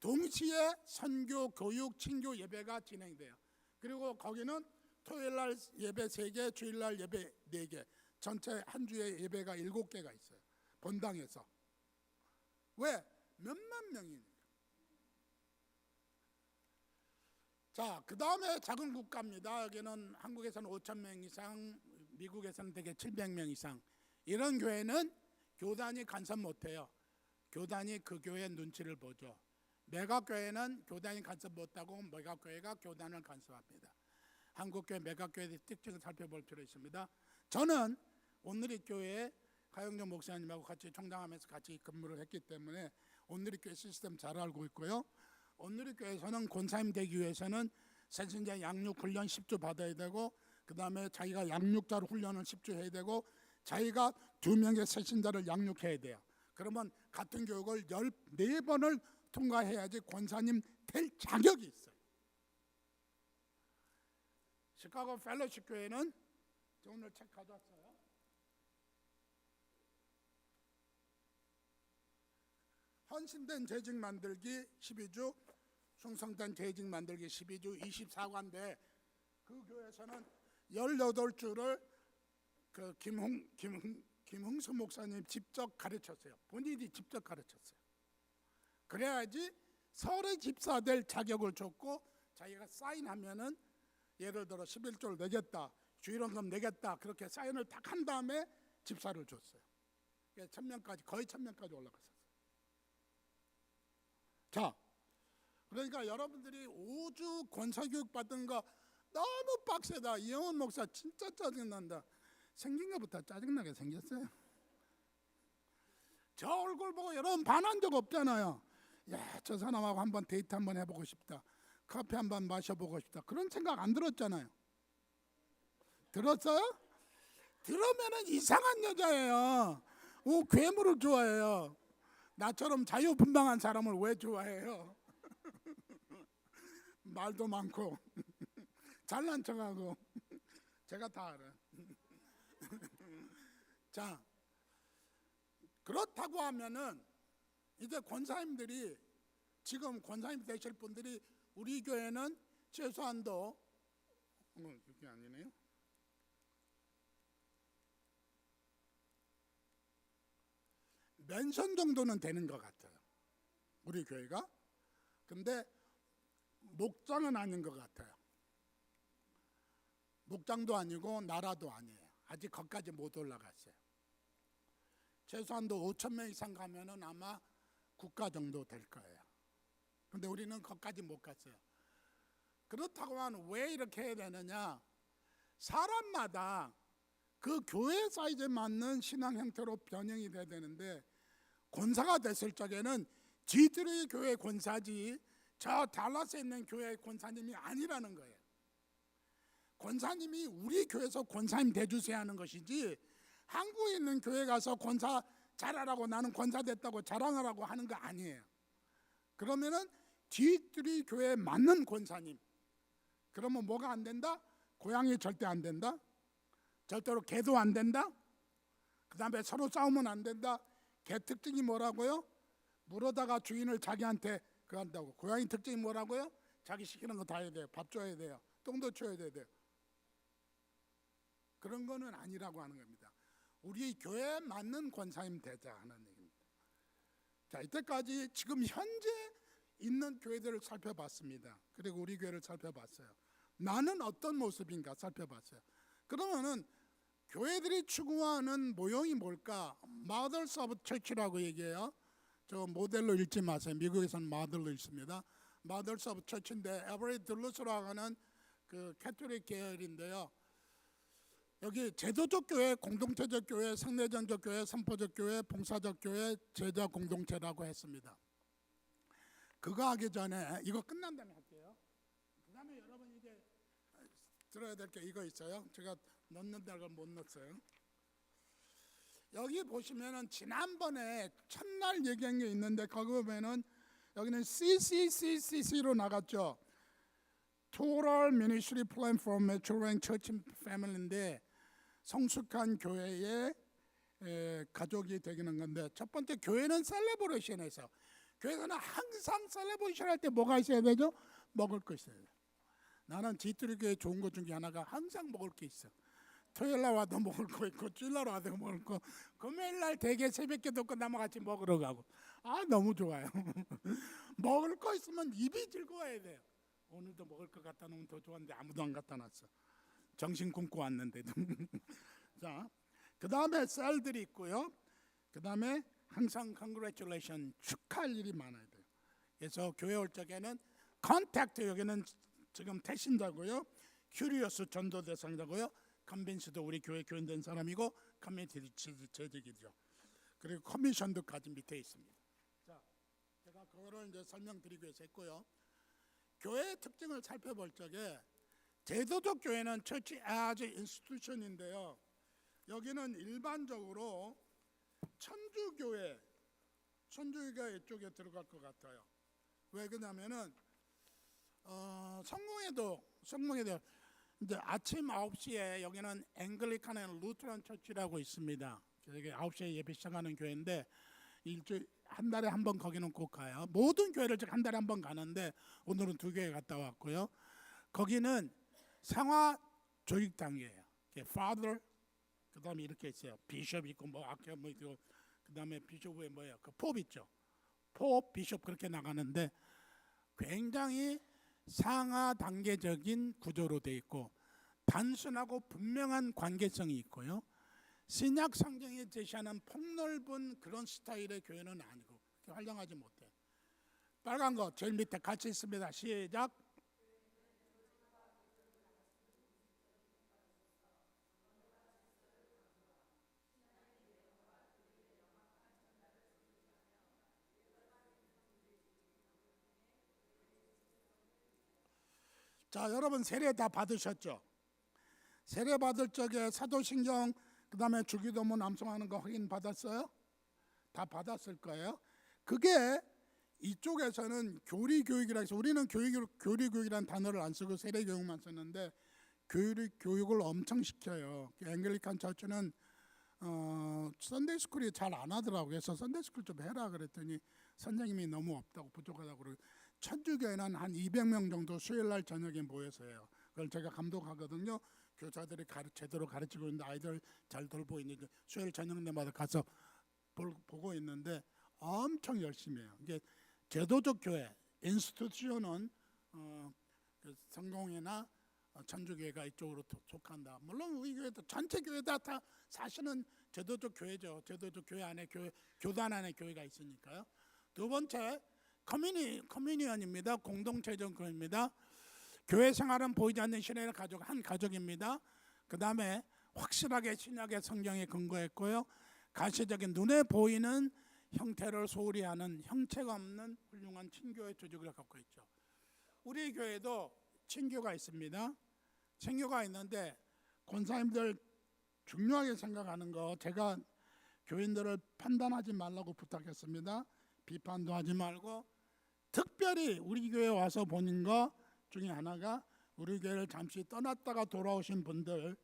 동시에 선교, 교육, 친교 예배가 진행돼요. 그리고 거기는 토요일날 예배 3개, 주일날 예배 4개, 전체 한 주에 예배가 7개가 있어요. 본당에서. 왜? 몇만 명이니까. 자, 그 다음에 작은 국가입니다. 여기는 한국에서는 5,000명 이상, 미국에서는 대개 700명 이상. 이런 교회는 교단이 간섭 못해요. 교단이 그 교회 눈치를 보죠. 매각교회는 교단이 간섭 못하고 매각교회가 교단을 간섭합니다. 한국교회 매각교회의 특징을 살펴볼 필요 있습니다. 저는 온누리교회에 가영정 목사님하고 같이 총장하면서 같이 근무를 했기 때문에 온누리교회 시스템 잘 알고 있고요. 온누리교회에서는 권사님 되기 위해서는 새신자 양육 훈련 10주 받아야 되고, 그 다음에 자기가 양육자로 훈련을 10주 해야 되고, 자기가 2명의 새신자를 양육해야 돼요. 그러면 같은 교육을 14번을 통과해야지 권사님 될 자격이 있어요. 시카고 펠로십 교회는 저 오늘 책 가져왔어요. 헌신된 재직 만들기 12주, 충성된 재직 만들기 12주 24관데, 그 교회에서는 18주를 그 김흥수 목사님 직접 가르쳤어요. 본인이 직접 가르쳤어요. 그래야지 서로 집사 될 자격을 줬고, 자기가 사인하면은 예를 들어 11조를 내겠다, 주일원금 내겠다, 그렇게 사인을 딱 한 다음에 집사를 줬어요. 1,000명까지, 거의 1,000명까지 올라갔었어요. 자, 그러니까 여러분들이 5주 권사교육 받은 거 너무 빡세다, 이영원 목사 진짜 짜증난다, 생긴 것부터 짜증나게 생겼어요. 저 얼굴 보고 여러분 반한 적 없잖아요. 야, 저 사람하고 한번 데이트 한번 해보고 싶다, 커피 한번 마셔보고 싶다, 그런 생각 안 들었잖아요. 들었어요? 들으면은 이상한 여자예요. 괴물을 좋아해요. 나처럼 자유분방한 사람을 왜 좋아해요? 말도 많고 잘난 척하고 제가 다 알아요. 자, 그렇다고 하면은 이제 권사님들이, 지금 권사님 되실 분들이 우리 교회는 최소한도 이게 아니네요. 멘션 정도는 되는 것 같아요, 우리 교회가. 근데 목장은 아닌 것 같아요. 목장도 아니고 나라도 아니에요. 아직 거기까지 못 올라갔어요. 최소한도 5,000명 이상 가면은 아마 국가 정도 될 거예요. 근데 우리는 거기까지 못 갔어요. 그렇다고 하면 왜 이렇게 해야 되느냐? 사람마다 그 교회 사이즈에 맞는 신앙 형태로 변형이 돼야 되는데, 권사가 됐을 적에는 지들의 교회 권사지 저 달라스에 있는 교회 권사님이 아니라는 거예요. 권사님이 우리 교회에서 권사님 돼주세요 하는 것이지, 한국에 있는 교회 가서 권사 잘하라고 나는 권사 됐다고 자랑하라고 하는 거 아니에요. 그러면은 뒤뜰이 교회에 맞는 권사님. 그러면 뭐가 안 된다? 고향이 절대 안 된다. 절대로 개도 안 된다. 그 다음에 서로 싸우면 안 된다. 개 특징이 뭐라고요? 물어다가 주인을 자기한테 그거 한다고. 고양이 특징이 뭐라고요? 자기 시키는 거 다 해야 돼요. 밥 줘야 돼요. 똥도 치워야 돼요. 그런 거는 아니라고 하는 겁니다. 우리 교회에 맞는 권사님 되자 하는 얘기입니다. 자, 이때까지 지금 현재 있는 교회들을 살펴봤습니다. 그리고 우리 교회를 살펴봤어요. 나는 어떤 모습인가 살펴봤어요. 그러면은 교회들이 추구하는 모형이 뭘까? Mothers of Church라고 얘기해요. 저 모델로 읽지 마세요. 미국에서는 모델로 읽습니다. Mothers of Church인데 에버리 둘루스라고 하는 그 캐톨릭 계열인데요. 여기 제도적 교회, 공동체적 교회, 상례전적 교회, 선포적 교회, 봉사적 교회, 제자 공동체라고 했습니다. 그거 하기 전에 이거 끝난 다음에 할게요. 그 다음에 여러분 이제 들어야 될 게 이거 있어요. 제가 넣는 데를 못 넣었어요. 여기 보시면은 지난번에 첫날 얘기한 게 있는데 거기 보면은 여기는 CCCCC로 나갔죠. Total Ministry Plan for Maturing Church Family인데 성숙한 교회의 가족이 되기는 건데 첫 번째 교회는 셀레브레이션에서 교회는 항상 셀레브레이션 할 때 뭐가 있어야 되죠? 먹을 거 있어야 돼요. 나는 지투리 교회 좋은 것 중에 하나가 항상 먹을 게 있어. 토요일 날 와도 먹을 거 있고 주일 날 와도 먹을 거, 금요일 날 대개 새벽에 듣고 나만 같이 먹으러 가고. 아 너무 좋아요. 먹을 거 있으면 입이 즐거워야 돼요. 오늘도 먹을 거 갖다 놓으면 더 좋았는데 아무도 안 갖다 놨어. 정신 굶고 왔는데도. 자, 그 다음에 셀들이 있고요. 그 다음에 항상 congratulation 축하할 일이 많아야 돼요. 그래서 교회 올 적에는 contact 여기는 지금 태신자고요. curious 전도 대상자고요. convince도 우리 교회 교인된 사람이고 committee 재직이죠. 그리고 커미션도까지 밑에 있습니다. 자, 제가 그거를 이제 설명드리기 위해서 했고요. 교회의 특징을 살펴볼 적에 제도적 교회는 church as institution인데요. 여기는 일반적으로 천주교회 이쪽에 들어갈 것 같아요. 왜 그러냐면은 성공회도 이제 아침 9시에 여기는 앵글리칸 앤 루트런 처치라고 있습니다. 여기 9시에 예배 시작하는 교회인데 일주일 한 달에 한 번 거기는 꼭 가요. 모든 교회를 한 달에 한 번 가는데 오늘은 2교회 갔다 왔고요. 거기는 상하 조직당이에요. Father, 그다음에 이렇게 있어요. 비숍 있고 뭐 아케 뭐 있고 그다음에 비숍 뭐예요? 그 포 있죠. 포 비숍 그렇게 나가는데 굉장히 상하 단계적인 구조로 돼 있고 단순하고 분명한 관계성이 있고요. 신약 성경이 제시하는 폭넓은 그런 스타일의 교회는 아니고 그렇게 활용하지 못해. 빨간 거 제일 밑에 같이 있습니다. 시작. 자, 여러분 세례 다 받으셨죠? 세례 받을 적에 사도신경 그다음에 주기도문 암송하는 거 확인 받았어요? 다 받았을 거예요. 그게 이쪽에서는 교리교육이라 해서 우리는 교리교육이라는 단어를 안 쓰고 세례교육만 쓰는데 교육을 엄청 시켜요. 앵글리칸 처치는 선데이스쿨이 잘 안 하더라고요. 그래서 선데이스쿨 좀 해라 그랬더니 선생님이 너무 없다고 부족하다고 그러고 천주교회는 한 200명 정도 수요일날 저녁에 모여서 해요. 그걸 제가 감독하거든요. 교사들이 제대로 가르치고 있는데 아이들 잘 돌보고 있는데 수요일 저녁 때마다 가서 보고 있는데 엄청 열심히 해요. 이게 제도적 교회, 인스티튜션은 그 성공회나 천주교회가 이쪽으로 속한다. 물론 우리 교회도 전체 교회다 다 사실은 제도적 교회죠. 제도적 교회 안에 교단 안에 교회가 있으니까요. 두 번째 커뮤니언입니다. 공동체적 교회입니다. 교회 생활은 보이지 않는 신의 가족 한 가족입니다. 그 다음에 확실하게 신약의 성경에 근거했고요. 가시적인 눈에 보이는 형태를 소홀히 하는 형체가 없는 훌륭한 친교회 조직을 갖고 있죠. 우리 교회도 친교가 있습니다. 친교가 있는데 권사님들 중요하게 생각하는 거, 제가 교인들을 판단하지 말라고 부탁했습니다. 비판도 하지 말고, 특별히 우리 교회 와서 보는 거 중에 하나가 우리 교회를 잠시 떠났다가 돌아오신 분들,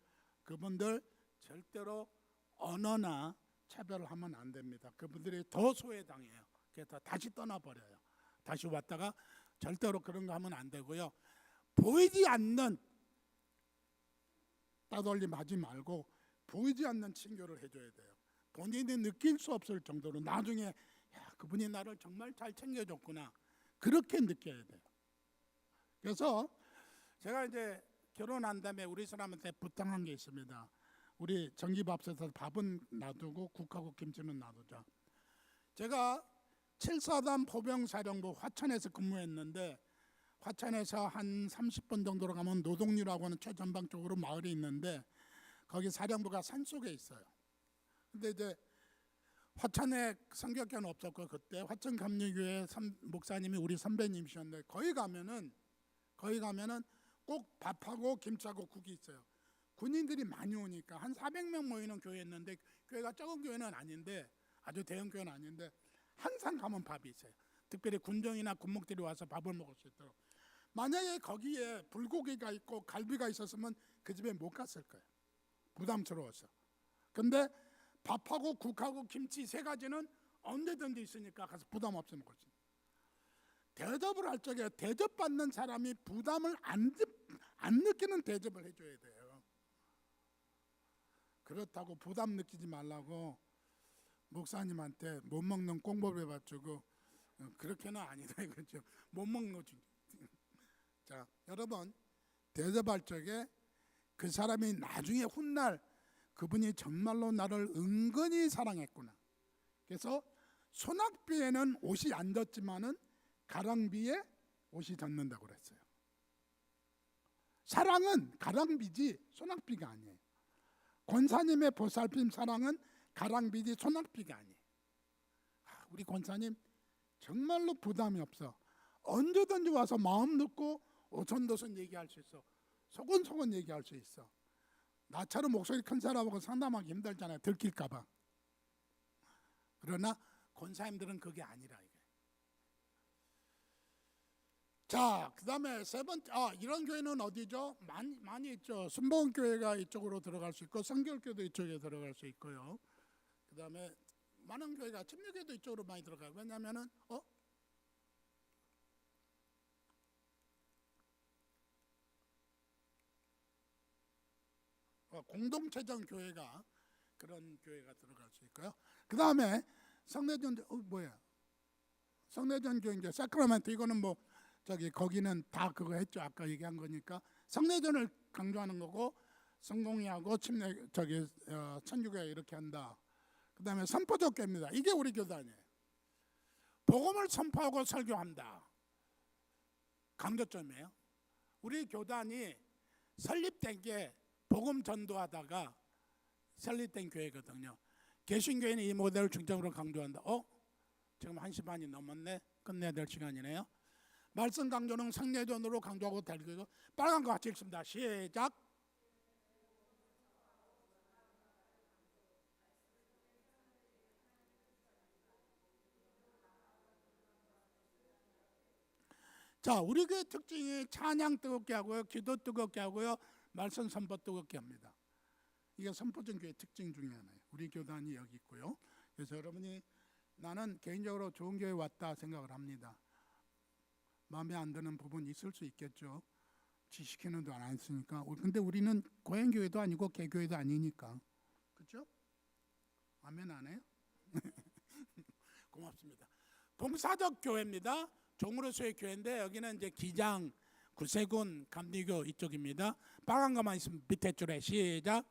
그분들 절대로 언어나 차별을 하면 안 됩니다. 그분들이 더 소외당해요. 그래서 다시 떠나버려요. 다시 왔다가 절대로 그런 거 하면 안 되고요. 보이지 않는 따돌림 하지 말고 보이지 않는 친교를 해줘야 돼요. 본인이 느낄 수 없을 정도로 나중에 야, 그분이 나를 정말 잘 챙겨줬구나, 그렇게 느껴야 돼요. 그래서 제가 이제 결혼한 다음에 우리 사람한테 부탁한 게 있습니다. 우리 전기밥솥에서 밥은 놔두고 국하고 김치는 놔두자. 제가 7사단 포병사령부 화천에서 근무했는데, 화천에서 한 30분 정도로 가면 노동리라고 하는 최전방 쪽으로 마을이 있는데, 거기 사령부가 산속에 있어요. 근데 이제 화천에 성격교는 없었고, 그때 화천 감리교회 목사님이 우리 선배님이셨는데, 거기 가면은 꼭 밥하고 김치하고 국이 있어요. 군인들이 많이 오니까 한 400명 모이는 교회였는데, 교회가 적은 교회는 아닌데, 아주 대형 교회는 아닌데 항상 가면 밥이 있어요. 특별히 군정이나 군목들이 와서 밥을 먹을 수 있도록. 만약에 거기에 불고기가 있고 갈비가 있었으면 그 집에 못 갔을 거예요. 부담스러워서. 근데 밥하고 국하고 김치 세 가지는 언제든지 있으니까 가서 부담 없이 먹을 수 있어요. 대접을 할 적에 대접받는 사람이 부담을 안 느끼는 대접을 해줘야 돼요. 그렇다고 부담 느끼지 말라고 목사님한테 못 먹는 꽁밥에 받주고 그렇게는 아니다 이거죠. 못 먹는 거지. 자, 여러분, 대접할 적에 그 사람이 나중에 훗날 그분이 정말로 나를 은근히 사랑했구나. 그래서 소낙비에는 옷이 안 젖지만은 가랑비에 옷이 젖는다고 그랬어요. 사랑은 가랑비지 소낙비가 아니에요. 권사님의 보살핌 사랑은 가랑비지 소낙비가 아니에요. 우리 권사님 정말로 부담이 없어. 언제든지 와서 마음 놓고 오천도선 얘기할 수 있어. 소곤소곤 얘기할 수 있어. 나처럼 목소리 큰 사람하고 상담하기 힘들잖아요. 들킬까 봐. 그러나 권사님들은 그게 아니라 이게. 자, 그 다음에 세 번째, 이런 교회는 어디죠? 많이 있죠. 순복음교회가 이쪽으로 들어갈 수 있고, 성결교도 이쪽에 들어갈 수 있고요. 그 다음에 많은 교회가 침례교도 이쪽으로 많이 들어가요. 왜냐하면은 공동체적 교회가, 그런 교회가 들어갈 수 있고요. 그 다음에 성례전 성례전 교회, 사크라멘트, 이거는 뭐 거기는 다 그거 했죠. 아까 얘기한 거니까 성례전을 강조하는 거고, 성공회하고 침례 천주교회 이렇게 한다. 그 다음에 선포적 교회입니다. 이게 우리 교단이에요. 복음을 선포하고 설교한다. 강조점이에요. 우리 교단이 설립된 게 복음 전도하다가 설립된 교회거든요. 개신교회는 이 모델을 중점으로 강조한다. 지금 1시 반이 넘었네. 끝내야 될 시간이네요. 말씀 강조는 성례전으로 강조하고 달리고, 빨간 거 같이 읽습니다. 시작. 자, 우리 교회 특징이 찬양 뜨겁게 하고요, 기도 뜨겁게 하고요, 말씀 선포 뜨겁게 합니다. 이게 선포전 교회 특징 중에 하나예요. 우리 교단이 여기 있고요. 그래서 여러분이 나는 개인적으로 좋은 교회 왔다 생각을 합니다. 마음에 안 드는 부분이 있을 수 있겠죠. 지식회는 안 했으니까. 근데 우리는 고향교회도 아니고 개교회도 아니니까. 그렇죠? 아멘 안 해요? 고맙습니다. 봉사적 교회입니다. 종으로서의 교회인데, 여기는 이제 기장, 구세군, 감리교 이쪽입니다. 빨간 거만 있으면 밑에 줄에 시작.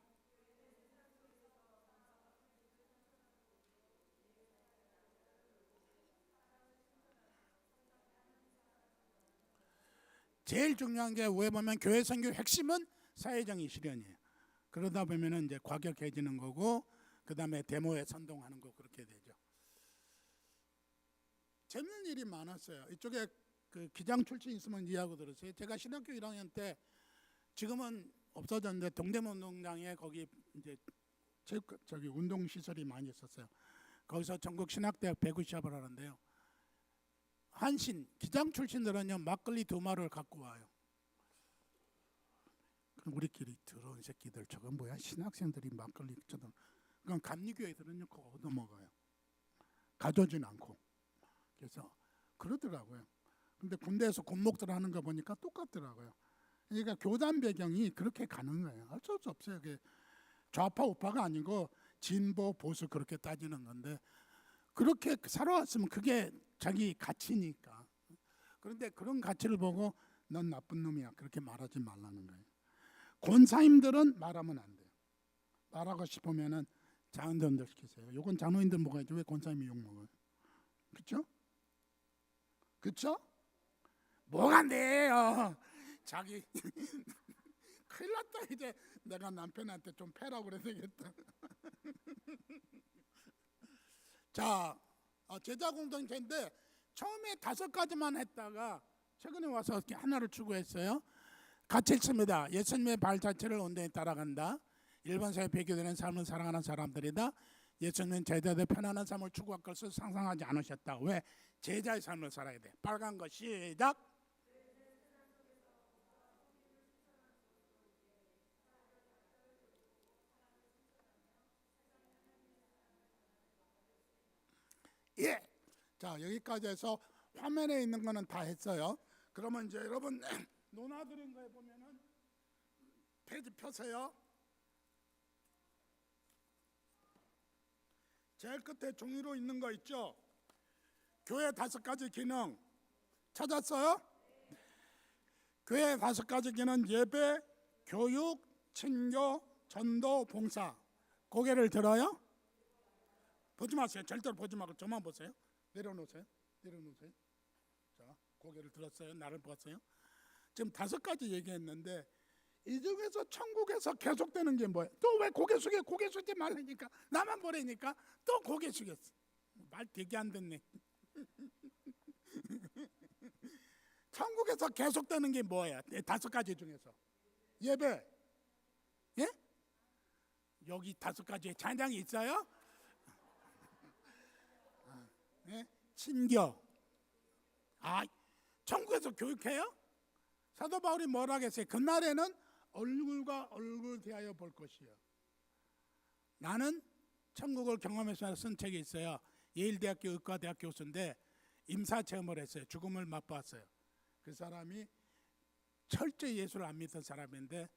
제일 중요한 게 왜 보면 교회 선교 핵심은 사회적인 실현이에요. 그러다 보면은 이제 과격해지는 거고, 그 다음에 데모에 선동하는 거, 그렇게 되죠. 재밌는 일이 많았어요. 이쪽에 그 기장 출신 있으면 이해하고 들으세요. 제가 신학교 1학년 때, 지금은 없어졌는데 동대문 운동장에 거기 이제 저기 운동 시설이 많이 있었어요. 거기서 전국 신학대학 배구 시합을 하는데요. 한신 기장 출신들은요 막걸리 2마를 갖고 와요. 그럼 우리끼리 더러운 새끼들 저거 뭐야 신학생들이 막걸리 저도 그건 감리교회들은요 그거 얻어 먹어요. 가져오진 않고. 그래서 그러더라고요. 근데 군대에서 군목들 하는 거 보니까 똑같더라고요. 그러니까 교단 배경이 그렇게 가는 거예요. 어쩔 수 없어요. 그게 좌파 우파가 아니고 진보 보수 그렇게 따지는 건데 그렇게 살아왔으면 그게 자기 가치니까. 그런데 그런 가치를 보고 넌 나쁜 놈이야 그렇게 말하지 말라는 거예요. 권사님들은 말하면 안 돼요. 말하고 싶으면은 장로님들 시키세요. 요건 장로님들 먹어야지 왜 권사님이 욕 먹어요? 그렇죠? 그렇죠? 뭐가 안 돼요? 자기 큰일 났다. 이제 내가 남편한테 좀 패라고 그래야 되겠다. 자, 제자 공동체인데 처음에 5가지만 했다가 최근에 와서 하나를 추구했어요. 같이 읽습니다. 예수님의 발자취를 온전히 따라간다. 일반 사회 배교되는 삶을 살아가는 사람들이다. 예수님은 제자들의 편안한 삶을 추구할 것을 상상하지 않으셨다. 왜? 제자의 삶을 살아야 돼. 빨간 거 시작. 예. 자, 여기까지 해서 화면에 있는 거는 다 했어요. 그러면 이제 여러분 논하드린 거에 보면은 페이지 펴세요. 제일 끝에 종이로 있는 거 있죠? 교회 5가지 기능 찾았어요? 교회 5가지 기능 예배, 교육, 친교, 전도, 봉사. 고개를 들어요? 보지 마세요. 절대로 보지 말고 저만 보세요. 내려놓으세요. 내려놓으세요. 자, 고개를 들었어요. 나를 봤어요. 지금 5가지 얘기했는데 이 중에서 천국에서 계속되는 게 뭐예요? 또 왜 고개 숙여? 고개 숙지 말라니까. 나만 보라니까 또 고개 숙였어. 말 되게 안 듣네. 천국에서 계속되는 게 뭐예요? 5가지 중에서 예배. 예? 여기 5가지에 찬양이 있어요? 예? 친교. 천국에서 교육해요? 사도 바울이 뭐라 했어요? 그날에는 얼굴과 얼굴 대하여 볼 것이요. 나는 천국을 경험해서 쓴 책이 있어요. 예일대학교 의과대학 교수인데 임사체험을 했어요. 죽음을 맛봤어요. 그 사람이 철저히 예수를 안 믿던 사람인데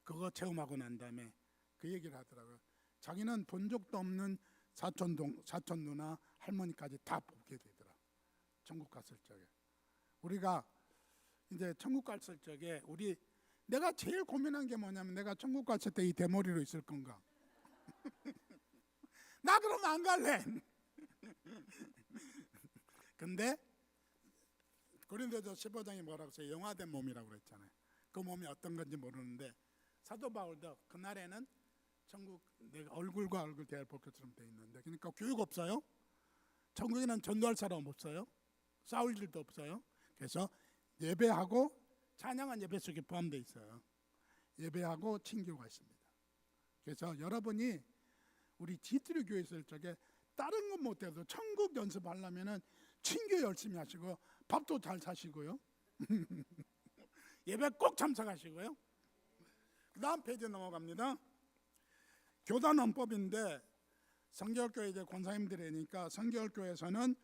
그거 체험하고 난 다음에 그 얘기를 하더라고요. 자기는 본 적도 없는 사촌 누나 할머니까지 다 보게 되더라. 천국 갔을 적에. 우리가 이제 천국 갔을 적에 내가 제일 고민한 게 뭐냐면 내가 천국 갔을 때 이 대머리로 있을 건가? 나 그러면 안 갈래. 근데 고린도서 15장에 뭐라고 써요? 영화된 몸이라고 그랬잖아요. 그 몸이 어떤 건지 모르는데 사도 바울도 그날에는 천국 내가 얼굴과 얼굴 대할 볼 것처럼 돼 있는데 그러니까 교육 없어요. 천국에는 전도할 사람 없어요. 싸울 일도 없어요. 그래서 예배하고 찬양은 예배 속에 포함되어 있어요. 예배하고 친교가 있습니다. 그래서 여러분이 우리 지트리 교회 있을 적에 다른 건 못해도 천국 연습하려면은 친교 열심히 하시고 밥도 잘 사시고요. 예배 꼭 참석하시고요. 그 다음 페이지 넘어갑니다. 교단헌법인데 성결교회 이제 권사님들이니까 성결교회에서는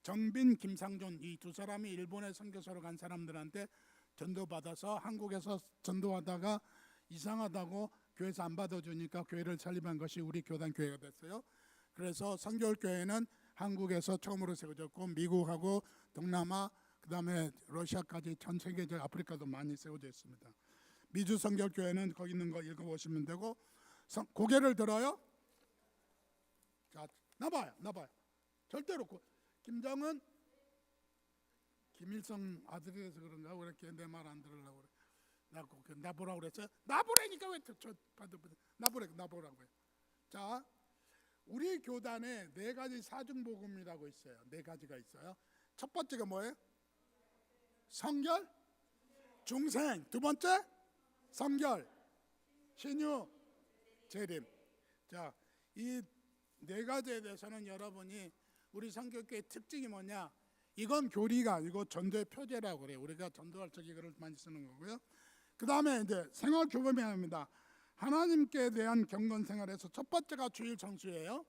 정빈, 김상존 이 2사람이 일본에 선교사로 간 사람들한테 전도받아서 한국에서 전도하다가 이상하다고 교회에서 안 받아주니까 교회를 설립한 것이 우리 교단 교회가 됐어요. 그래서 성결교회는 한국에서 처음으로 세워졌고 미국하고 동남아 그다음에 러시아까지 전 세계적 아프리카도 많이 세워져 있습니다. 미주 성결교회는 거기 있는 거 읽어보시면 되고 고개를 들어요. 자, 나봐요. 절대로 김정은 김일성 아들이라서 그런가 그렇게 내 말 안 들으려고 그래. 나보라고 그랬어요? 나보라니까 왜 나보라고요? 자, 우리 교단에 4가지 사중복음이라고 있어요. 4가지가 있어요. 첫 번째가 뭐예요? 성결, 중생. 두 번째 성결, 신유, 재림. 자, 이 네 가지에 대해서는 여러분이 우리 선교교회 특징이 뭐냐? 이건 교리가 아니고 전도의 표제라고 그래요. 우리가 전도할 적 이거를 많이 쓰는 거고요. 그 다음에 이제 생활 교범이 합니다. 하나님께 대한 경건 생활에서 첫 번째가 주일 성수예요.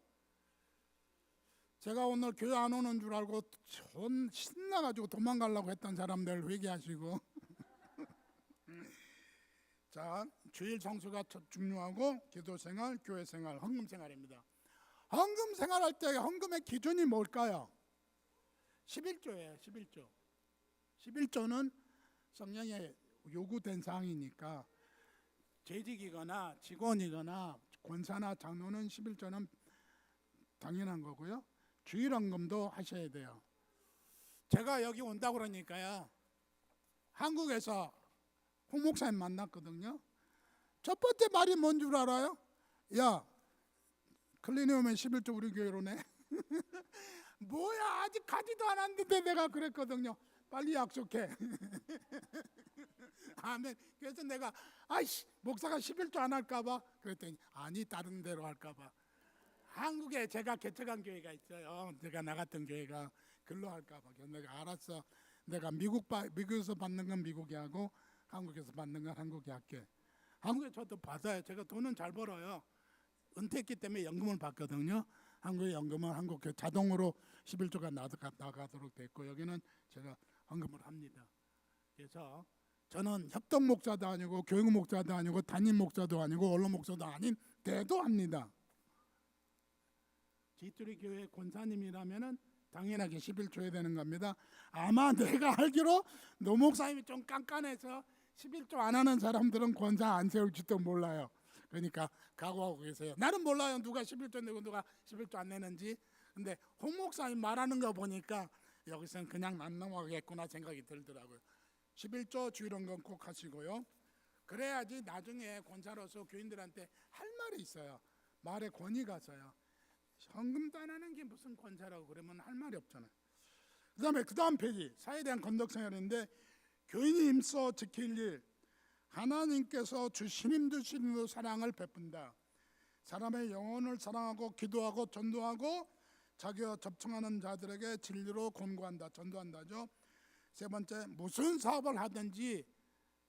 제가 오늘 교회 안 오는 줄 알고 신나가지고 도망가려고 했던 사람들 회개하시고 자, 주일 성수가 중요하고 기도 생활, 교회 생활, 헌금 생활입니다. 헌금 생활할 때 헌금의 기준이 뭘까요? 11조예요. 11조. 11조는 성령에 요구된 사항이니까 재직이거나 직원이거나 권사나 장로는 11조는 당연한 거고요. 주일 헌금도 하셔야 돼요. 제가 여기 온다고 그러니까요. 한국에서 홍 목사님 만났거든요. 첫 번째 말이 뭔 줄 알아요? 야, 클린에 오면 11조 우리 교회로 내. 뭐야, 아직 가지도 않았는데 내가 그랬거든요. 빨리 약속해. 아멘. 그래서 내가 아이씨, 목사가 11조 안 할까봐 그랬더니 아니, 다른 데로 할까봐. 한국에 제가 개척한 교회가 있어요. 제가 나갔던 교회가 글로 할까봐. 내가 알았어. 내가 미국에서 받는 건 미국이 하고 한국에서 받는 건 한국이 할게. 한국에 저도 받아요. 제가 돈은 잘 벌어요. 은퇴했기 때문에 연금을 받거든요. 한국의 연금은 한국 자동으로 11조가 나가도록 됐고 여기는 제가 헌금을 합니다. 그래서 저는 협동 목사도 아니고 교육 목사도 아니고 담임 목사도 아니고 언론 목사도 아닌 대도 합니다. 지투리 교회 권사님이라면은 당연하게 11조 해야 되는 겁니다. 아마 내가 알기로 노 목사님이 좀 깐깐해서 11조 안 하는 사람들은 권사 안 세울지도 몰라요. 그러니까 각오하고 계세요. 나는 몰라요. 누가 11조 내고 누가 11조 안 내는지. 근데 홍 목사님 말하는 거 보니까 여기서는 그냥 안 넘어가겠구나 생각이 들더라고요. 11조 주일헌금 꼭 하시고요. 그래야지 나중에 권사로서 교인들한테 할 말이 있어요. 말에 권위가 있어요. 헌금도 안 하는 게 무슨 권사라고 그러면 할 말이 없잖아요. 그 다음 페이지 사회에 대한 건덕생활인데 교인이 힘써 지킬 일, 하나님께서 주신 힘 사랑을 베푼다. 사람의 영혼을 사랑하고 기도하고 전도하고 자기와 접촉하는 자들에게 진리로 권고한다. 전도한다죠. 세 번째, 무슨 사업을 하든지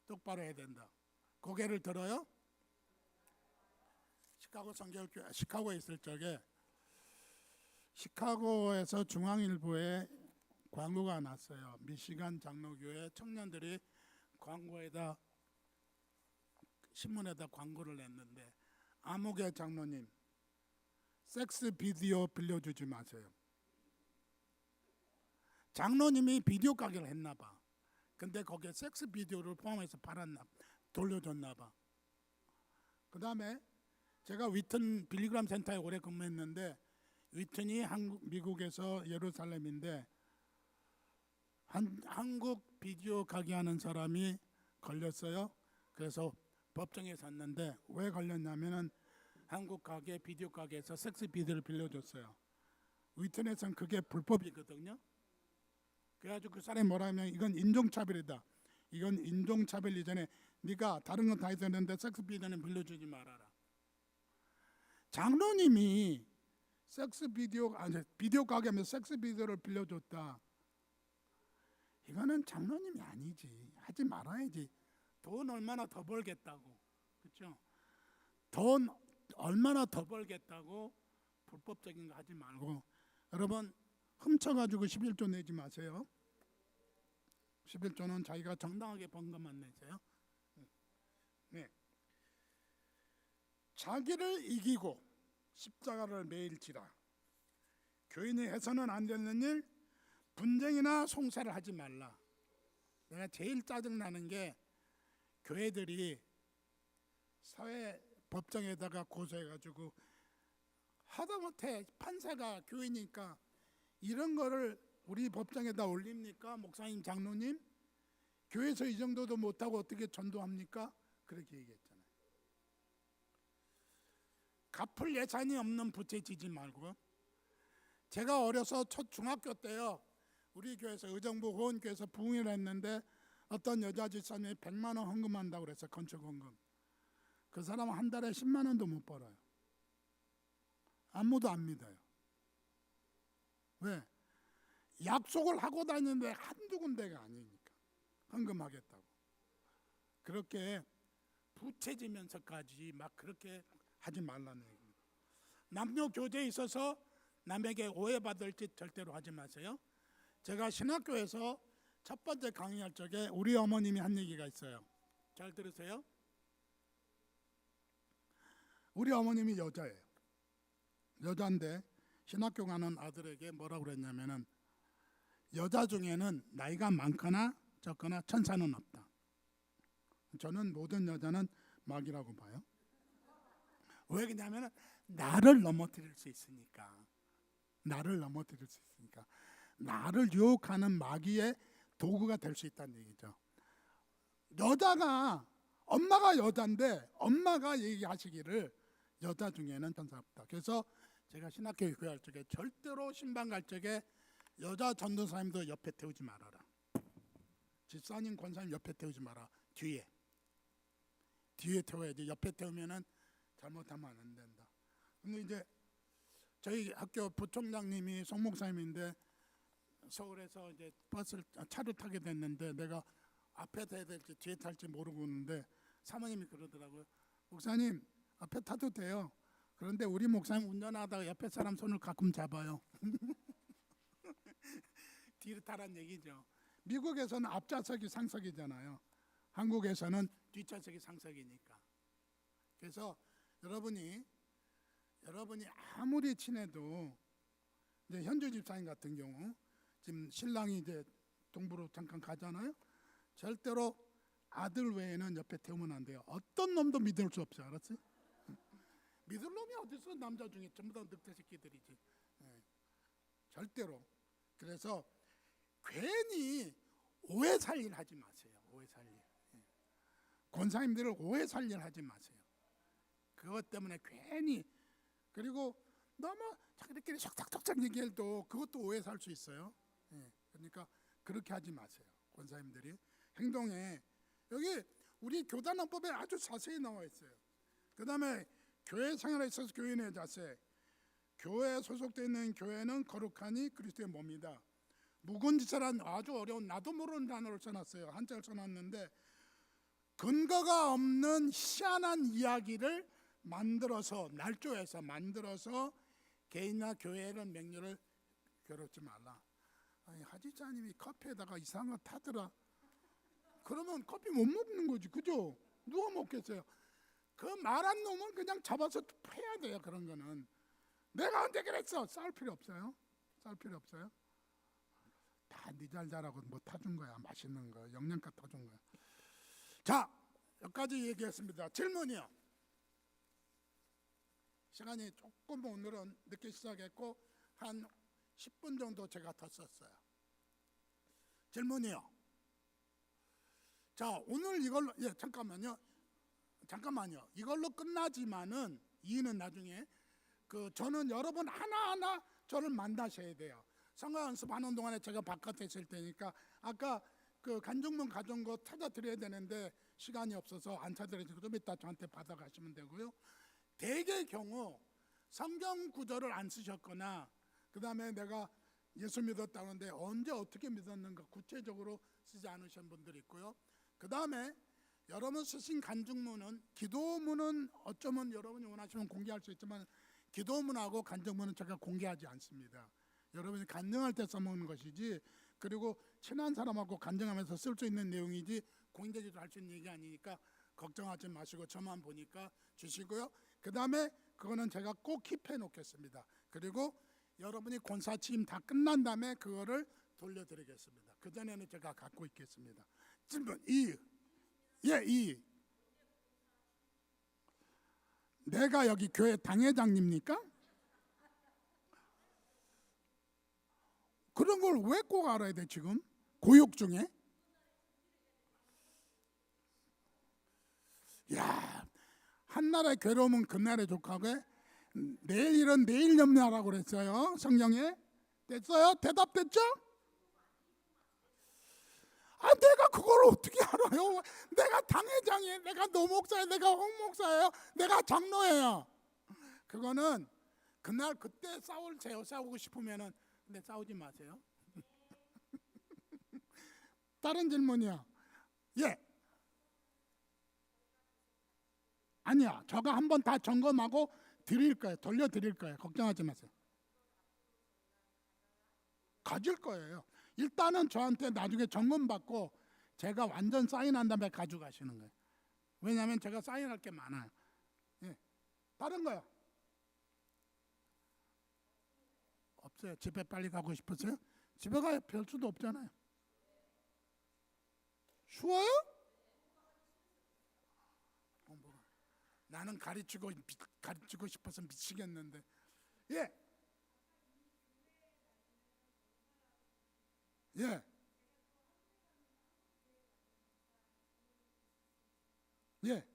똑바로 해야 된다. 고개를 들어요. 시카고 선교교회 시카고에 있을 적에 시카고에서 중앙일보에 광고가 났어요. 미시간 장로교회 청년들이 광고에다 신문에다 광고를 냈는데 아무개 장로님 섹스 비디오 빌려주지 마세요. 장로님이 비디오 가게를 했나 봐. 근데 거기에 섹스 비디오를 포함해서 돌려줬나 봐. 그 다음에 제가 위튼 빌리그람 센터에 오래 근무했는데 위튼이 미국에서 예루살렘인데 한국 비디오 가게 하는 사람이 걸렸어요. 그래서 법정에 섰는데 왜 걸렸냐면은 한국 가게 비디오 가게에서 섹스 비디오를 빌려줬어요. 위튼에서는 그게 불법이거든요. 그래가지고 그 사람이 뭐라 하면 이건 인종차별이다. 이건 인종차별 이전에 네가 다른 건 다 있었는데 섹스 비디오는 빌려주지 말아라. 장로님이 비디오 가게하면서 섹스 비디오를 빌려줬다. 이거는 장로님이 아니지. 하지 말아야지. 돈 얼마나 더 벌겠다고. 그렇죠? 돈 얼마나 더 벌겠다고 불법적인 거 하지 말고 여러분 훔쳐가지고 11조 내지 마세요. 11조는 자기가 정당하게 번 것만 내세요. 네. 자기를 이기고 십자가를 매일지라. 교인이 해서는 안 되는 일, 분쟁이나 송사를 하지 말라. 내가 제일 짜증나는 게 교회들이 사회 법정에다가 고소해가지고 하다못해 판사가 교회니까 이런 거를 우리 법정에다 올립니까? 목사님, 장로님? 교회에서 이 정도도 못하고 어떻게 전도합니까? 그렇게 얘기했잖아요. 갚을 예산이 없는 부채 지지 말고. 제가 어려서 첫 중학교 때요. 우리 교회에서 의정부 호원교회에서 부흥회를 했는데 어떤 여자 집사님이 100만 원 헌금한다고 그랬어요. 건축 헌금. 그 사람은 한 달에 10만 원도 못 벌어요. 아무도 안 믿어요. 왜? 약속을 하고 다니는데 한두 군데가 아니니까. 헌금하겠다고. 그렇게 부채지면서까지 막 그렇게 하지 말라는 얘기입니다. 남녀 교제에 있어서 남에게 오해받을 짓 절대로 하지 마세요. 제가 신학교에서 첫 번째 강의할 적에 우리 어머님이 한 얘기가 있어요. 잘 들으세요. 우리 어머님이 여자예요. 여자인데 신학교 가는 아들에게 뭐라고 그랬냐면은 여자 중에는 나이가 많거나 적거나 천사는 없다. 저는 모든 여자는 마귀라고 봐요. 왜 그러냐면 나를 넘어뜨릴 수 있으니까. 나를 넘어뜨릴 수 있으니까. 나를 유혹하는 마귀의 도구가 될 수 있다는 얘기죠. 여자가 엄마가 여자인데 엄마가 얘기하시기를 여자 중에는 천사 없다. 그래서 제가 신학교 교회할 적에 절대로 신방 갈 적에 여자 전도사님도 옆에 태우지 말아라. 집사님, 권사님 옆에 태우지 마라. 뒤에 태워야지. 옆에 태우면은 잘못하면 안 된다. 근데 이제 저희 학교 부총장님이 송 목사님인데 서울에서 이제 차를 타게 됐는데 내가 앞에 타야 될지 뒤에 탈지 모르고 있는데 사모님이 그러더라고요. 목사님 앞에 타도 돼요. 그런데 우리 목사님 운전하다가 옆에 사람 손을 가끔 잡아요. 뒤로 타란 얘기죠. 미국에서는 앞좌석이 상석이잖아요. 한국에서는 뒷좌석이 상석이니까. 그래서 여러분이 아무리 친해도 이제 현주 집사님 같은 경우 지금 신랑이 이제 동부로 잠깐 가잖아요. 절대로 아들 외에는 옆에 태우면 안 돼요. 어떤 놈도 믿을 수 없어요. 알았지? 믿을 놈이 어디서 남자 중에 전부 다 늑대 새끼들이지. 절대로. 그래서 괜히 오해 살일 하지 마세요. 오해 살일. 권사님들을 오해 살일 하지 마세요. 그것 때문에 괜히. 그리고 너무 자기들끼리 척척척척 얘기해도 그것도 오해 살 수 있어요. 그러니까 그렇게 하지 마세요. 권사님들이 행동에 여기 우리 교단헌법에 아주 자세히 나와 있어요. 그 다음에 교회 생활에 있어서 교인의 자세. 교회에 소속되어 있는 교회는 거룩하니 그리스도의 몸이다. 묵은지처럼 아주 어려운 나도 모르는 단어를 써놨어요. 한자를 써놨는데 근거가 없는 희한한 이야기를 만들어서 날조해서 만들어서 개인이나 교회는 명료를 괴롭지 말라. 아니, 하지자님이 커피에다가 이상한 거 타더라. 그러면 커피 못 먹는 거지, 그죠? 누가 먹겠어요? 그 말한 놈은 그냥 잡아서 패야 돼요. 그런 거는 내가 언제 그랬어? 싸울 필요 없어요. 싸울 필요 없어요. 다 네 잘 자라고 뭐 타준 거야. 맛있는 거 영양가 타준 거야. 자, 여기까지 얘기했습니다. 질문이요. 시간이 조금 오늘은 늦게 시작했고 한 10분 정도 제가 더 썼어요. 질문이요. 자, 오늘 이걸로 잠깐만요. 이걸로 끝나지만은 이유는 나중에 저는 여러분 하나하나 저를 만나셔야 돼요. 성가 연습하는 동안에 제가 바깥에 있을 테니까 아까 그 간증문 가져온 거 찾아드려야 되는데 시간이 없어서 안 찾아드리고 좀 이따 저한테 받아가시면 되고요. 대개의 경우 성경 구절을 안 쓰셨거나 그 다음에 내가 예수 믿었다는데 언제 어떻게 믿었는가 구체적으로 쓰지 않으신 분들이 있고요. 그 다음에 여러분 쓰신 간증문은 기도문은 어쩌면 여러분이 원하시면 공개할 수 있지만 기도문하고 간증문은 제가 공개하지 않습니다. 여러분이 간증할 때 써먹는 것이지 그리고 친한 사람하고 간증하면서 쓸 수 있는 내용이지 공개적으로 할 수 있는 얘기 아니니까 걱정하지 마시고 저만 보니까 주시고요. 그 다음에 그거는 제가 꼭 킵해 놓겠습니다. 그리고 여러분이 권사 취임 다 끝난 다음에 그거를 돌려드리겠습니다. 그전에는 제가 갖고 있겠습니다. 질문 2. 내가 여기 교회 당회장입니까? 그런 걸 왜 꼭 알아야 돼 지금? 고육 중에? 야, 한나라의 괴로움은 그날의 족하게 내일 일은 내일 염려하라고 그랬어요. 성경에 됐어요? 대답됐죠? 아, 내가 그걸 어떻게 알아요? 내가 당회장이에요, 내가 노목사예요, 내가 홍목사예요, 내가 장로예요. 그거는 그날 그때 싸우고 싶으면은, 근데 싸우지 마세요. 다른 질문이요. 예. 아니야, 저가 한번 다 점검하고 드릴 거예요. 돌려드릴 거예요. 걱정하지 마세요. 가질 거예요. 일단은 저한테 나중에 점검받고 제가 완전 사인한 다음에 가져가시는 거예요. 왜냐하면 제가 사인할 게 많아요. 예. 다른 거요? 없어요. 집에 빨리 가고 싶으세요? 집에 가야 별 수도 없잖아요. 쉬워요? 나는 가르치고 싶어서 미치겠는데. 예. 예. 예.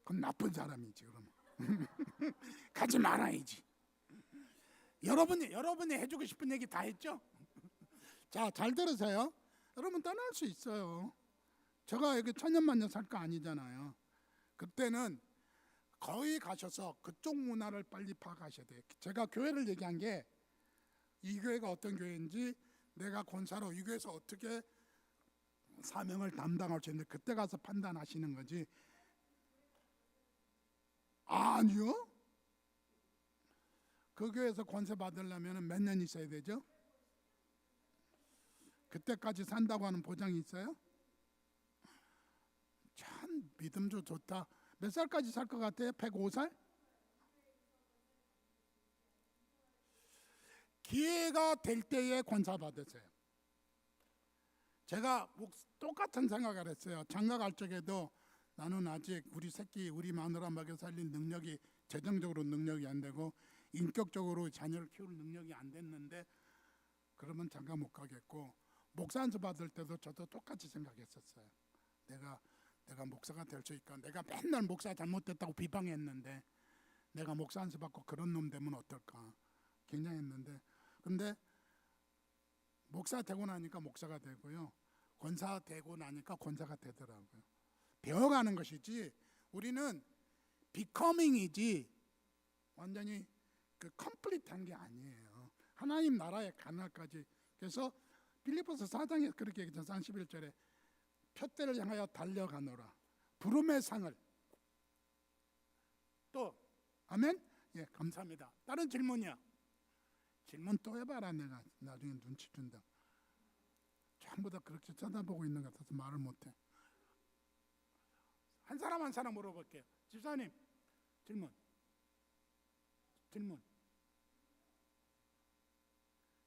그럼 나쁜 사람이지 그러면. 가지 말아야지. 여러분이 해주고 싶은 얘기 다 했죠? 자, 잘 들으세요. 여러분 떠날 수 있어요. 제가 여기 천년만년 살 거 아니잖아요. 그때는 거의 가셔서 그쪽 문화를 빨리 파악하셔야 돼요. 제가 교회를 얘기한 게 이 교회가 어떤 교회인지, 내가 권사로 이 교회에서 어떻게 사명을 담당할 수 있는지 그때 가서 판단하시는 거지. 아니요. 그 교회에서 권세 받으려면 몇 년 있어야 되죠? 그때까지 산다고 하는 보장이 있어요? 참 믿음도 좋다. 몇 살까지 살 것 같아요? 105살? 기회가 될 때에 권사 받으세요. 제가 똑같은 생각을 했어요. 장가 갈 적에도 나는 아직 우리 새끼, 우리 마누라 먹여 살릴 능력이, 재정적으로 능력이 안 되고 인격적으로 자녀를 키울 능력이 안 됐는데, 그러면 장가 못 가겠고, 목사 안수 받을 때도 저도 똑같이 생각했었어요. 내가 목사가 될 수 있까? 내가 맨날 목사 잘못됐다고 비방했는데 내가 목사 안수 받고 그런 놈 되면 어떨까 굉장했는데, 근데 목사 되고 나니까 목사가 되고요, 권사 되고 나니까 권사가 되더라고요. 배워가는 것이지 우리는 becoming이지 완전히 그 컴플리트한 게 아니에요. 하나님 나라의 가나까지. 그래서 빌립보서 4장에 그렇게 얘기했죠. 31절에 표대를 향하여 달려가노라. 부름의 상을. 또 아멘? 예, 감사합니다. 다른 질문이야. 질문 또 해봐라. 내가 나중에 눈치 준다. 전부 다 그렇게 쳐다보고 있는 것 같아서 말을 못해. 한 사람 물어볼게요. 집사님, 질문.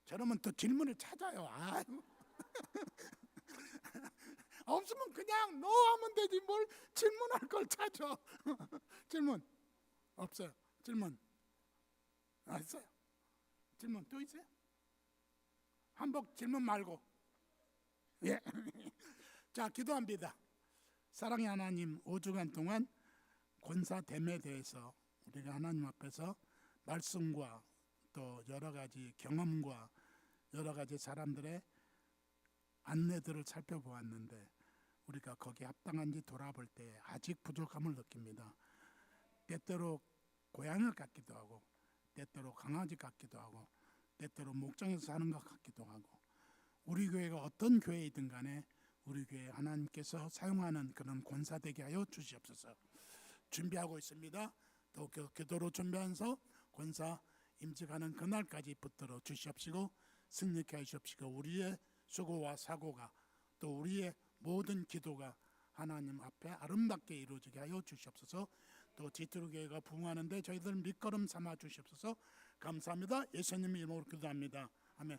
저러면 또 질문을 찾아요. 아유. 없으면 그냥 하면 되지 뭘 질문할 걸 찾아. 질문 없어요. 질문 있어요. 질문 또 있어요? 한복 질문 말고. 예. 자, 기도합니다. 사랑의 하나님, 5주간 동안 권사됨에 대해서 우리가 하나님 앞에서 말씀과 또 여러 가지 경험과 여러 가지 사람들의 안내들을 살펴보았는데, 우리가 거기에 합당한지 돌아볼 때 아직 부족함을 느낍니다. 때때로 고양이 같기도 하고, 때때로 강아지 같기도 하고, 때때로 목장에서 사는 것 같기도 하고, 우리 교회가 어떤 교회이든 간에 우리 교회 하나님께서 사용하는 그런 권사되게 하여 주시옵소서. 준비하고 있습니다. 또 기도로 준비하면서 권사 임직하는 그날까지 붙들어 주시옵시고 승리케 하시옵시고, 우리의 수고와 사고가 또 우리의 모든 기도가 하나님 앞에 아름답게 이루어지게 하여 주시옵소서. 또 지트루교회가 부흥하는데 저희들 밑거름 삼아 주시옵소서. 감사합니다. 예수님 이름으로 기도합니다. 아멘.